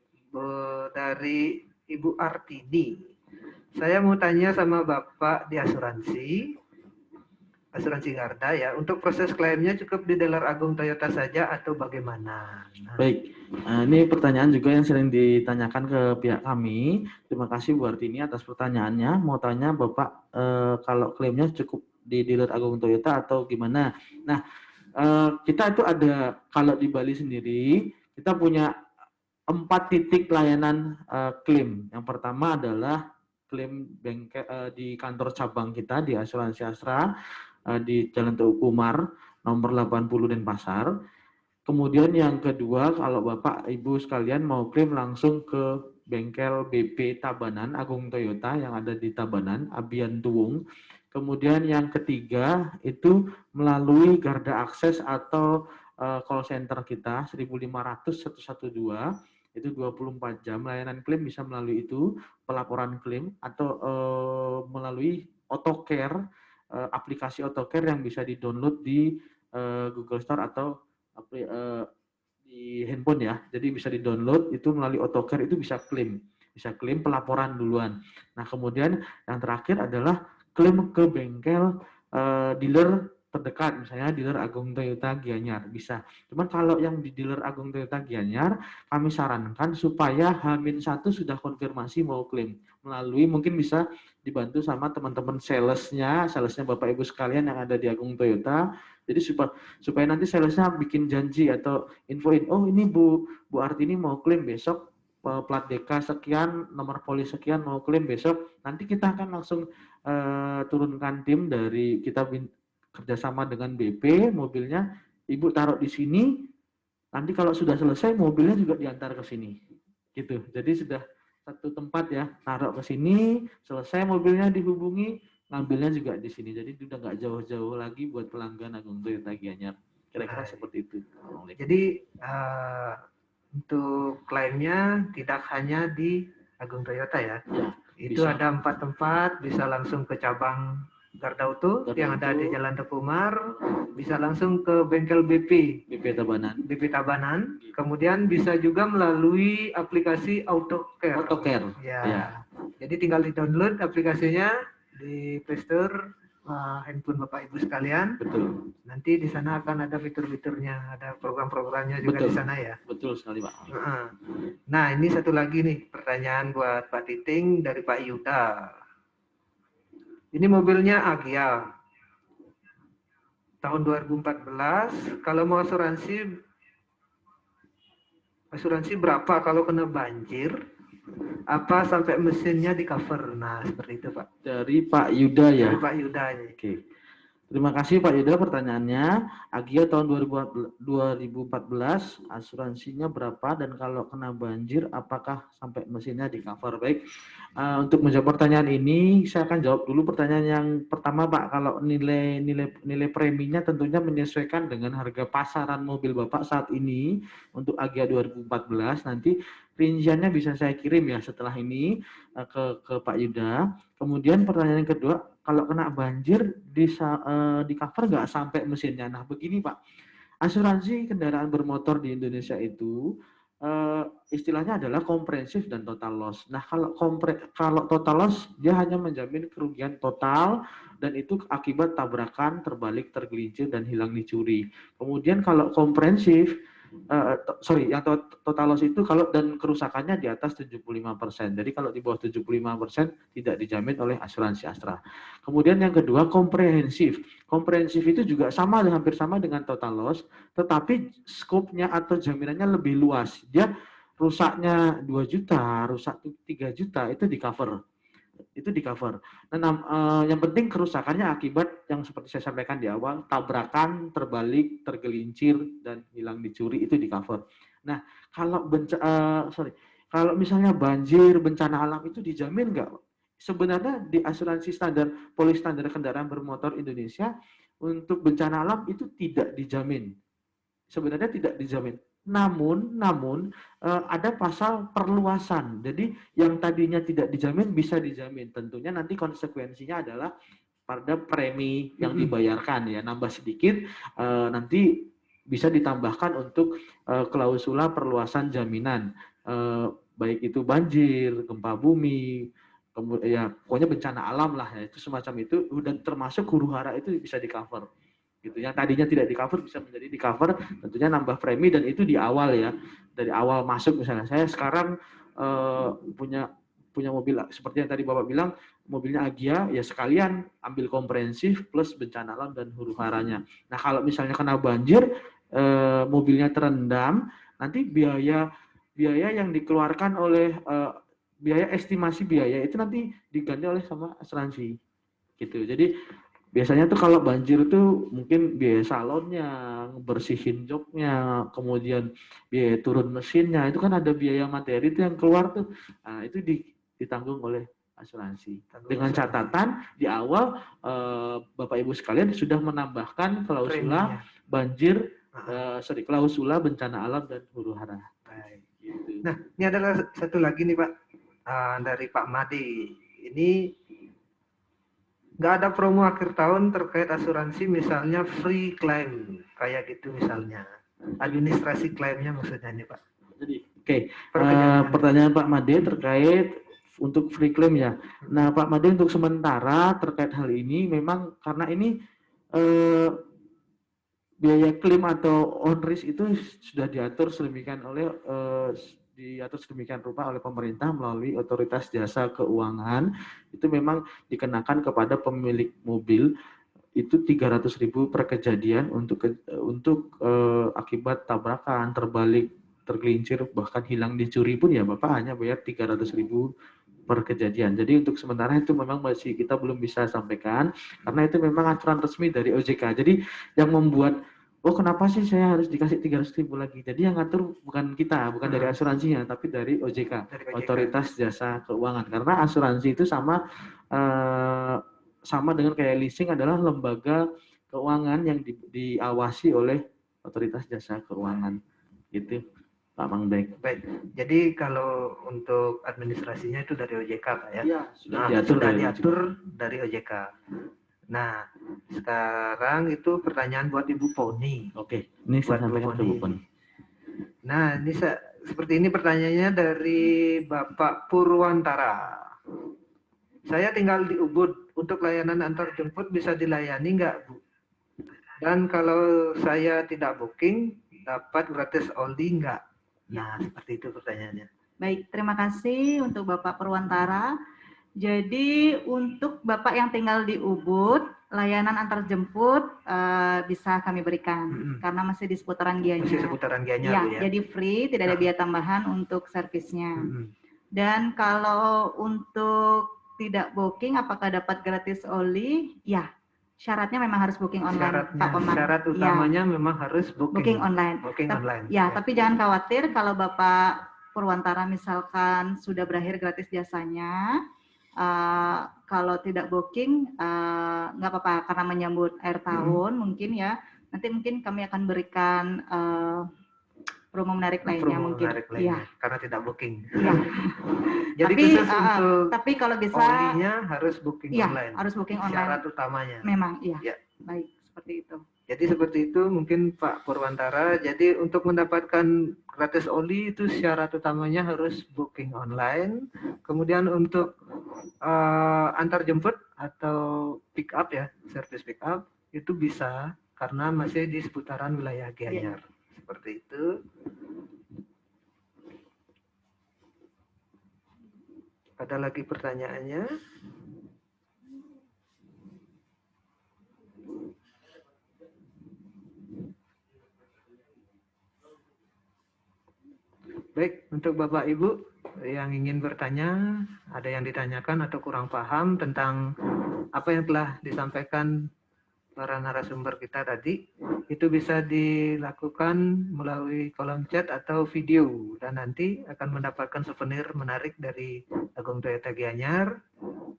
dari Ibu Artini. Saya mau tanya sama Bapak di asuransi Garda ya, untuk proses klaimnya cukup di dealer Agung Toyota saja atau bagaimana? Baik, ini pertanyaan juga yang sering ditanyakan ke pihak kami. Terima kasih Bu Artini atas pertanyaannya. Mau tanya Bapak kalau klaimnya cukup di dealer Agung Toyota atau gimana? Nah, kita itu ada, kalau di Bali sendiri kita punya 4 titik layanan klaim. Yang pertama adalah klaim bengkel di kantor cabang kita di Asuransi Astra di Jalan Teguh Umar nomor 80 Denpasar. Kemudian yang kedua, kalau Bapak Ibu sekalian mau klaim langsung ke bengkel BP Tabanan Agung Toyota yang ada di Tabanan, Abian Tuwung. Kemudian yang ketiga itu melalui Garda Akses atau call center kita 1500 112. Itu 24 jam layanan klaim, bisa melalui itu pelaporan klaim atau melalui AutoCare, aplikasi AutoCare yang bisa di-download di Google Store atau di handphone ya. Jadi bisa di-download itu melalui AutoCare, itu bisa klaim pelaporan duluan. Nah, kemudian yang terakhir adalah klaim ke bengkel dealer terdekat, misalnya dealer Agung Toyota Gianyar, bisa. Cuman kalau yang di dealer Agung Toyota Gianyar, kami sarankan supaya H-1 sudah konfirmasi mau klaim. Melalui, mungkin bisa dibantu sama teman-teman salesnya Bapak Ibu sekalian yang ada di Agung Toyota. Jadi supaya nanti salesnya bikin janji atau infoin, oh ini Bu Artini mau klaim besok, plat DK sekian, nomor polis sekian mau klaim besok. Nanti kita akan langsung turunkan tim dari kita kerjasama dengan BP, mobilnya Ibu taruh di sini, nanti kalau sudah selesai mobilnya juga diantar ke sini, gitu. Jadi sudah satu tempat ya, taruh ke sini, selesai mobilnya dihubungi, ngambilnya juga di sini. Jadi sudah nggak jauh-jauh lagi buat pelanggan Agung Toyota Gianyar. Kira-kira seperti itu. Jadi untuk klaimnya tidak hanya di Agung Toyota ya, itu bisa. Ada 4 tempat, bisa langsung ke cabang Garda Auto yang ada di Jalan Teguh Umar, bisa langsung ke bengkel BP Tabanan. Kemudian bisa juga melalui aplikasi AutoCare. Ya. Jadi tinggal di-download aplikasinya di Play Store handphone Bapak Ibu sekalian. Betul. Nanti di sana akan ada fitur-fiturnya, ada program-programnya juga. Betul. Di sana ya. Betul sekali, Pak. Nah, ini satu lagi nih pertanyaan buat Pak Titing dari Pak Yuda. Ini mobilnya Agya tahun 2014. Kalau mau asuransi berapa kalau kena banjir? Apa sampai mesinnya di cover? Nah, seperti itu Pak. Dari Pak Yuda ya. Dari Pak Yuda. Oke. Terima kasih Pak Yuda pertanyaannya. Agia tahun 2014 asuransinya berapa dan kalau kena banjir apakah sampai mesinnya di cover? Baik, untuk menjawab pertanyaan ini saya akan jawab dulu pertanyaan yang pertama Pak. Kalau nilai preminya tentunya menyesuaikan dengan harga pasaran mobil Bapak saat ini untuk Agia 2014. Nanti rinciannya bisa saya kirim ya setelah ini ke Pak Yuda. Kemudian pertanyaan yang kedua, kalau kena banjir di cover nggak sampai mesinnya? Nah begini Pak, asuransi kendaraan bermotor di Indonesia itu istilahnya adalah komprehensif dan total loss. Nah kalau total loss dia hanya menjamin kerugian total dan itu akibat tabrakan, terbalik, tergelincir dan hilang dicuri. Kemudian kalau komprehensif yang total loss itu kalau dan kerusakannya di atas 75%. Jadi kalau di bawah 75% tidak dijamin oleh asuransi Astra. Kemudian yang kedua komprehensif. Komprehensif itu juga hampir sama dengan total loss, tetapi skopnya atau jaminannya lebih luas. Dia rusaknya 2 juta, rusak 3 juta itu di cover. Nah, yang penting kerusakannya akibat yang seperti saya sampaikan di awal, tabrakan, terbalik, tergelincir, dan hilang dicuri itu di cover. Nah, kalau misalnya banjir, bencana alam itu dijamin nggak? Sebenarnya di asuransi polis standar kendaraan bermotor Indonesia untuk bencana alam itu tidak dijamin. Sebenarnya tidak dijamin. Namun ada pasal perluasan. Jadi yang tadinya tidak dijamin bisa dijamin. Tentunya nanti konsekuensinya adalah pada premi yang dibayarkan ya nambah sedikit nanti bisa ditambahkan untuk klausula perluasan jaminan baik itu banjir, gempa bumi, kemudian ya pokoknya bencana alam lah ya itu semacam itu dan termasuk huru hara itu bisa di cover. Gitu. Yang tadinya tidak di cover bisa menjadi di cover, tentunya nambah premi dan itu di awal ya, dari awal masuk misalnya saya sekarang punya mobil seperti yang tadi Bapak bilang mobilnya Agia ya sekalian ambil komprehensif plus bencana alam dan huru haranya. Nah kalau misalnya kena banjir mobilnya terendam nanti biaya yang dikeluarkan oleh biaya estimasi biaya itu nanti diganti oleh sama asuransi gitu. Jadi biasanya tuh kalau banjir tuh mungkin biaya salonnya, bersihin joknya, kemudian biaya turun mesinnya, itu kan ada biaya materi itu yang keluar tuh, nah, itu ditanggung oleh asuransi. Dengan catatan di awal Bapak Ibu sekalian sudah menambahkan klausula banjir, klausula bencana alam dan huru hara. Gitu. Nah, ini adalah satu lagi nih Pak dari Pak Madi. Ini nggak ada promo akhir tahun terkait asuransi misalnya free claim kayak gitu misalnya administrasi klaimnya maksudnya nih Pak. Jadi pertanyaan Pak Made terkait untuk free claim ya. Nah Pak Made untuk sementara terkait hal ini memang karena ini biaya klaim atau on risk itu sudah diatur sedemikian rupa oleh pemerintah melalui otoritas jasa keuangan itu memang dikenakan kepada pemilik mobil itu 300.000 per kejadian untuk akibat tabrakan, terbalik, tergelincir bahkan hilang dicuri pun ya Bapak hanya bayar 300.000 per kejadian. Jadi untuk sementara itu memang masih kita belum bisa sampaikan karena itu memang aturan resmi dari OJK. Jadi yang membuat kenapa sih saya harus dikasih 300.000 lagi? Jadi yang ngatur bukan kita, bukan dari asuransinya, tapi dari OJK, Otoritas Jasa Keuangan. Karena asuransi itu sama dengan kayak leasing adalah lembaga keuangan yang diawasi oleh Otoritas Jasa Keuangan. Gitu, Pak Mangbek. Baik. Jadi kalau untuk administrasinya itu dari OJK, Pak ya? Iya, sudah diatur dari OJK. Nah, sekarang itu pertanyaan buat Ibu Poni. Oke, ini saya sampaikan ke Ibu Poni. Nah, ini seperti ini pertanyaannya dari Bapak Purwantara. Saya tinggal di Ubud, untuk layanan antar jemput bisa dilayani nggak, Bu? Dan kalau saya tidak booking, dapat gratis only nggak? Nah, seperti itu pertanyaannya. Baik, terima kasih untuk Bapak Purwantara. Jadi untuk Bapak yang tinggal di Ubud, layanan antar jemput bisa kami berikan karena masih di seputaran Gianyar. Masih seputaran Gianyar ya. Jadi free, tidak ada biaya tambahan untuk servisnya. Dan kalau untuk tidak booking, apakah dapat gratis oli? Ya, Syaratnya memang harus booking online, Pak Komar. Syarat utamanya memang harus booking online. Booking online. Ya, tapi jangan khawatir kalau Bapak Purwantara misalkan sudah berakhir gratis jasanya, kalau tidak booking nggak apa-apa karena menyambut akhir tahun mungkin ya. Nanti mungkin kami akan berikan promo menarik lainnya mungkin. Ya. Karena tidak booking. Ya. Jadi tapi kalau bisa only-nya harus booking online. Harus booking online. Syarat utamanya. Memang, iya. Ya. Baik, seperti itu. Jadi seperti itu mungkin Pak Purwantara. Jadi untuk mendapatkan gratis only itu syarat utamanya harus booking online. Kemudian untuk antar jemput atau pick up ya, service pick up itu bisa karena masih di seputaran wilayah Gianyar. Seperti itu. Ada lagi pertanyaannya? Baik, untuk Bapak Ibu yang ingin bertanya, ada yang ditanyakan atau kurang paham tentang apa yang telah disampaikan para narasumber kita tadi, itu bisa dilakukan melalui kolom chat atau video dan nanti akan mendapatkan souvenir menarik dari Agung Toyota Gianyar.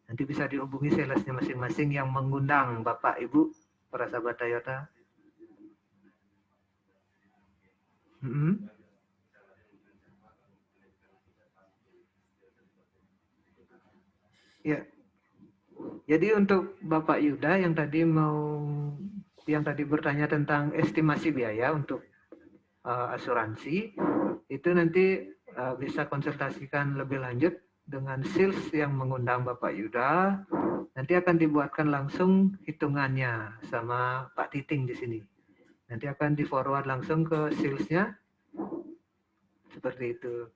Nanti bisa dihubungi salesnya masing-masing yang mengundang Bapak Ibu para sahabat Toyota. Ya. Jadi untuk Bapak Yuda yang tadi bertanya tentang estimasi biaya untuk asuransi, itu nanti bisa konsultasikan lebih lanjut dengan sales yang mengundang Bapak Yuda. Nanti akan dibuatkan langsung hitungannya sama Pak Titing di sini. Nanti akan di forward langsung ke salesnya. Seperti itu.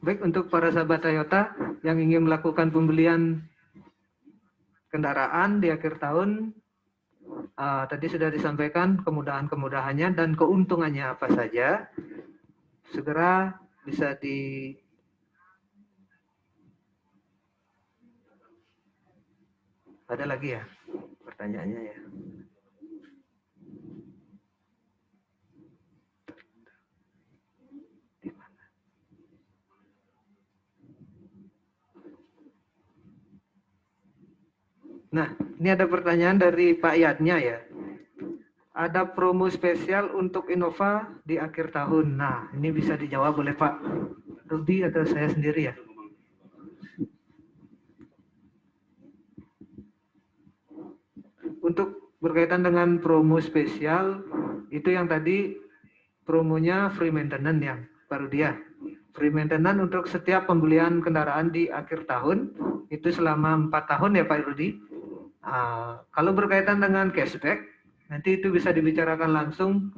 Baik, untuk para sahabat Toyota yang ingin melakukan pembelian kendaraan di akhir tahun, tadi sudah disampaikan kemudahan-kemudahannya dan keuntungannya apa saja. Segera bisa Ada lagi ya pertanyaannya ya. Nah, ini ada pertanyaan dari Pak Yadnya ya. Ada promo spesial untuk Innova di akhir tahun. Nah, ini bisa dijawab oleh Pak Rudi atau saya sendiri ya. Untuk berkaitan dengan promo spesial, itu yang tadi promonya free maintenance yang Pak Rudi ya. Free maintenance untuk setiap pembelian kendaraan di akhir tahun, itu selama 4 tahun ya Pak Rudi. Kalau berkaitan dengan cashback, nanti itu bisa dibicarakan langsung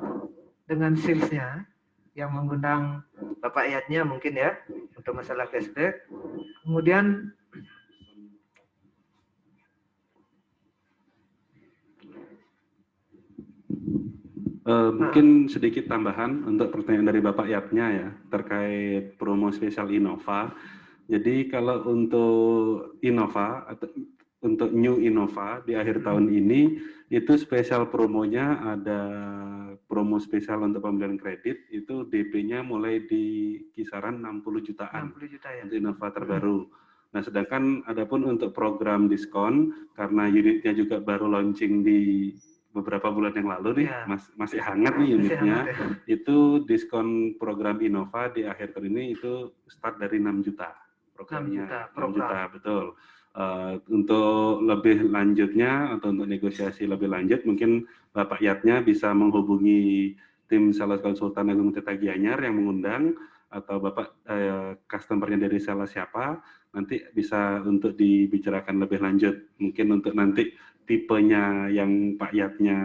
dengan salesnya yang mengundang Bapak Yadnya mungkin ya untuk masalah cashback. Kemudian mungkin sedikit tambahan untuk pertanyaan dari Bapak Yadnya ya terkait promo spesial Innova. Jadi kalau untuk Innova atau untuk New Innova di akhir tahun ini itu spesial promonya ada promo spesial untuk pembelian kredit itu DP-nya mulai di kisaran 60 jutaan 60 juta ya. untuk Innova terbaru. Nah, sedangkan adapun untuk program diskon karena unitnya juga baru launching di beberapa bulan yang lalu nih, ya. Masih hangat nih unitnya. Ya. Itu diskon program Innova di akhir tahun ini itu start dari 6 juta programnya. 6 juta, betul. Untuk lebih lanjutnya atau untuk negosiasi lebih lanjut mungkin Bapak Yadnya bisa menghubungi tim sales konsultan Agung Toyota Gianyar yang mengundang atau Bapak customer-nya dari sales siapa nanti bisa untuk dibicarakan lebih lanjut mungkin untuk nanti tipenya yang Pak Yadnya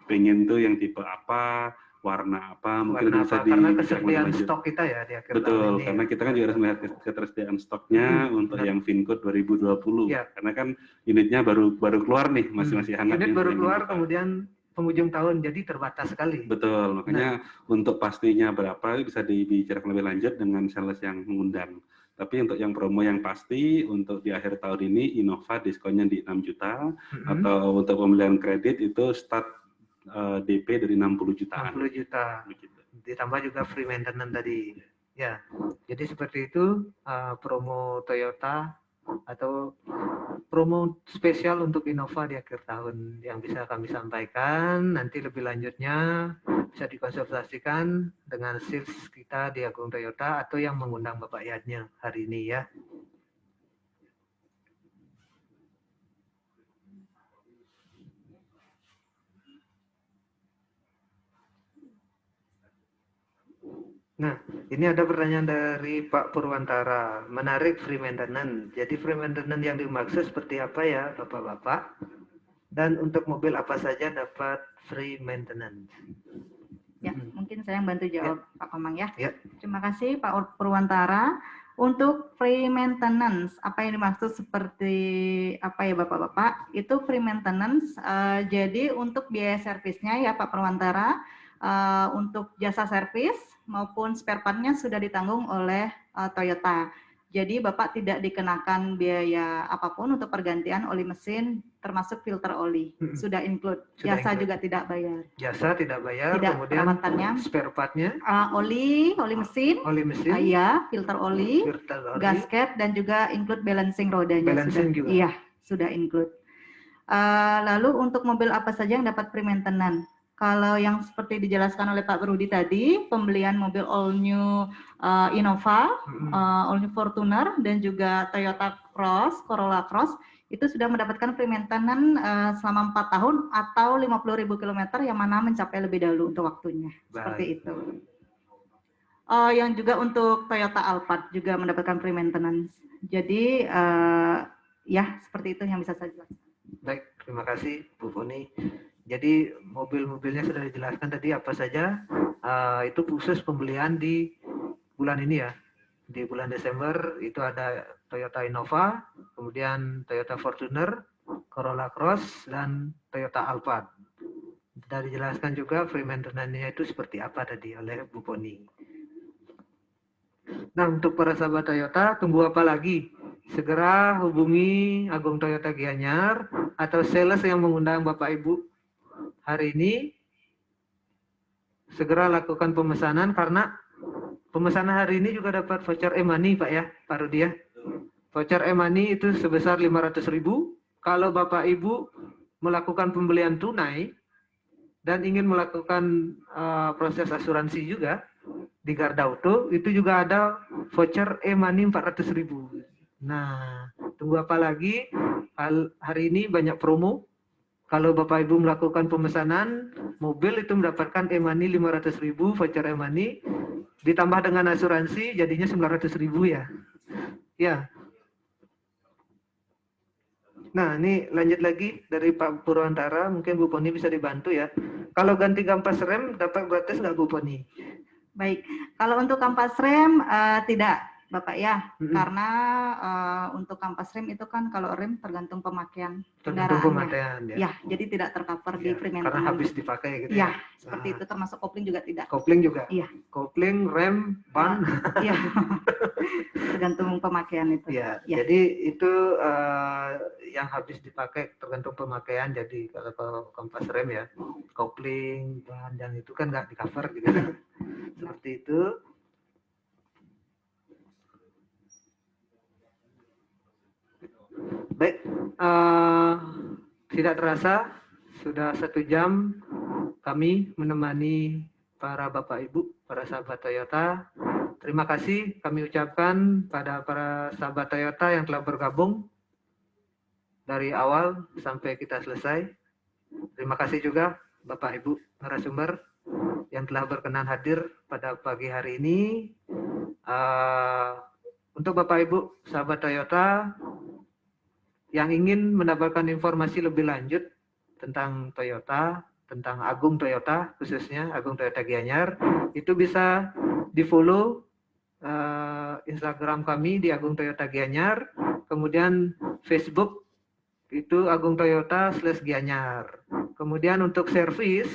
pengen tuh yang tipe apa, warna apa, mungkin warna bisa apa? Karena kesediaan stok kita ya di akhir betul, tahun ini. Karena kita kan juga harus melihat ketersediaan stoknya untuk yang VinCode 2020. Ya. Karena kan unitnya baru keluar nih, masih hangat. Unit baru keluar, kemudian penghujung tahun, jadi terbatas sekali. Betul, makanya untuk pastinya berapa bisa dibicarakan lebih lanjut dengan sales yang mengundang. Tapi untuk yang promo yang pasti, untuk di akhir tahun ini Innova diskonnya di 6 juta, atau untuk pembelian kredit itu start DP dari 60 jutaan. 60 juta. Begitu. Ditambah juga free maintenance tadi. Ya, jadi seperti itu promo Toyota atau promo spesial untuk Innova di akhir tahun yang bisa kami sampaikan. Nanti lebih lanjutnya bisa dikonsultasikan dengan sales kita di Agung Toyota atau yang mengundang Bapak Yadnya hari ini ya. Nah, ini ada pertanyaan dari Pak Purwantara. Menarik free maintenance. Jadi free maintenance yang dimaksud seperti apa ya Bapak-Bapak? Dan untuk mobil apa saja dapat free maintenance? Ya, mungkin saya yang bantu jawab Pak Komang ya. Ya. Terima kasih Pak Purwantara. Untuk free maintenance, apa yang dimaksud seperti apa ya Bapak-Bapak? Itu free maintenance, jadi untuk biaya servisnya ya Pak Purwantara, untuk jasa servis maupun spare part-nya sudah ditanggung oleh Toyota. Jadi Bapak tidak dikenakan biaya apapun untuk pergantian oli mesin termasuk filter oli. Sudah include. Jasa juga tidak bayar. Jasa tidak bayar, Tidak, kemudian perawatannya. spare part-nya? Oli mesin. Oli mesin? Iya, filter oli, gasket, dan juga include balancing rodanya. Balancing juga? Iya, sudah include. Lalu untuk mobil apa saja yang dapat free maintenance? Kalau yang seperti dijelaskan oleh Pak Rudi tadi, pembelian mobil all new Innova, all new Fortuner, dan juga Toyota Corolla Cross, itu sudah mendapatkan free maintenance selama 4 tahun atau 50.000 km yang mana mencapai lebih dahulu untuk waktunya. Seperti itu. Yang juga untuk Toyota Alphard juga mendapatkan free maintenance. Jadi ya seperti itu yang bisa saya jelaskan. Baik, terima kasih Bu Poni. Jadi mobil-mobilnya sudah dijelaskan tadi apa saja, itu khusus pembelian di bulan ini ya. Di bulan Desember itu ada Toyota Innova, kemudian Toyota Fortuner, Corolla Cross, dan Toyota Alphard. Sudah dijelaskan juga free maintenance-nya itu seperti apa tadi oleh Bu Poni. Nah, untuk para sahabat Toyota, tunggu apa lagi? Segera hubungi Agung Toyota Gianyar atau sales yang mengundang Bapak Ibu hari ini. Segera lakukan pemesanan karena pemesanan hari ini juga dapat voucher e-money Pak ya, Pak Rudi ya. Voucher e-money itu sebesar 500.000. Kalau Bapak Ibu melakukan pembelian tunai dan ingin melakukan proses asuransi juga di Garda Auto, itu juga ada voucher e-money 400.000. Nah, tunggu apa lagi? Hari ini banyak promo. Kalau Bapak Ibu melakukan pemesanan mobil itu mendapatkan e-money 500.000 voucher e-money ditambah dengan asuransi jadinya 900.000 ya. Ya. Nah, ini lanjut lagi dari Pak Purwantara, mungkin Bu Poni bisa dibantu ya. Kalau ganti kampas rem dapat gratis nggak Bu Poni? Baik, kalau untuk kampas rem tidak Bapak ya, karena untuk kampas rem itu kan kalau rem tergantung pemakaian kendaraannya. Ya, jadi tidak tercover di free maintenance. Karena habis dipakai gitu ya. Seperti itu, termasuk kopling juga tidak. Kopling juga? Iya. Kopling, rem, ban? Iya, tergantung pemakaian itu. Ya, jadi itu yang habis dipakai tergantung pemakaian. Jadi kalau kampas rem ya, kopling, ban, dan itu kan nggak di-cover gitu. Seperti itu. Baik, tidak terasa sudah 1 jam kami menemani para Bapak Ibu, para sahabat Toyota. Terima kasih kami ucapkan pada para sahabat Toyota yang telah bergabung dari awal sampai kita selesai. Terima kasih juga Bapak Ibu narasumber yang telah berkenan hadir pada pagi hari ini. Untuk Bapak Ibu sahabat Toyota yang ingin mendapatkan informasi lebih lanjut tentang Toyota, tentang Agung Toyota, khususnya Agung Toyota Gianyar, itu bisa di-follow Instagram kami di Agung Toyota Gianyar, kemudian Facebook itu Agung Toyota /Gianyar. Kemudian untuk servis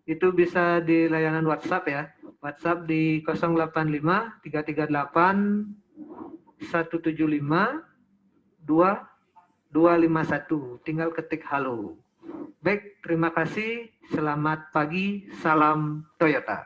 itu bisa di layanan WhatsApp ya. WhatsApp di 085 338 175 2251. Tinggal ketik halo. Baik, terima kasih. Selamat pagi. Salam Toyota.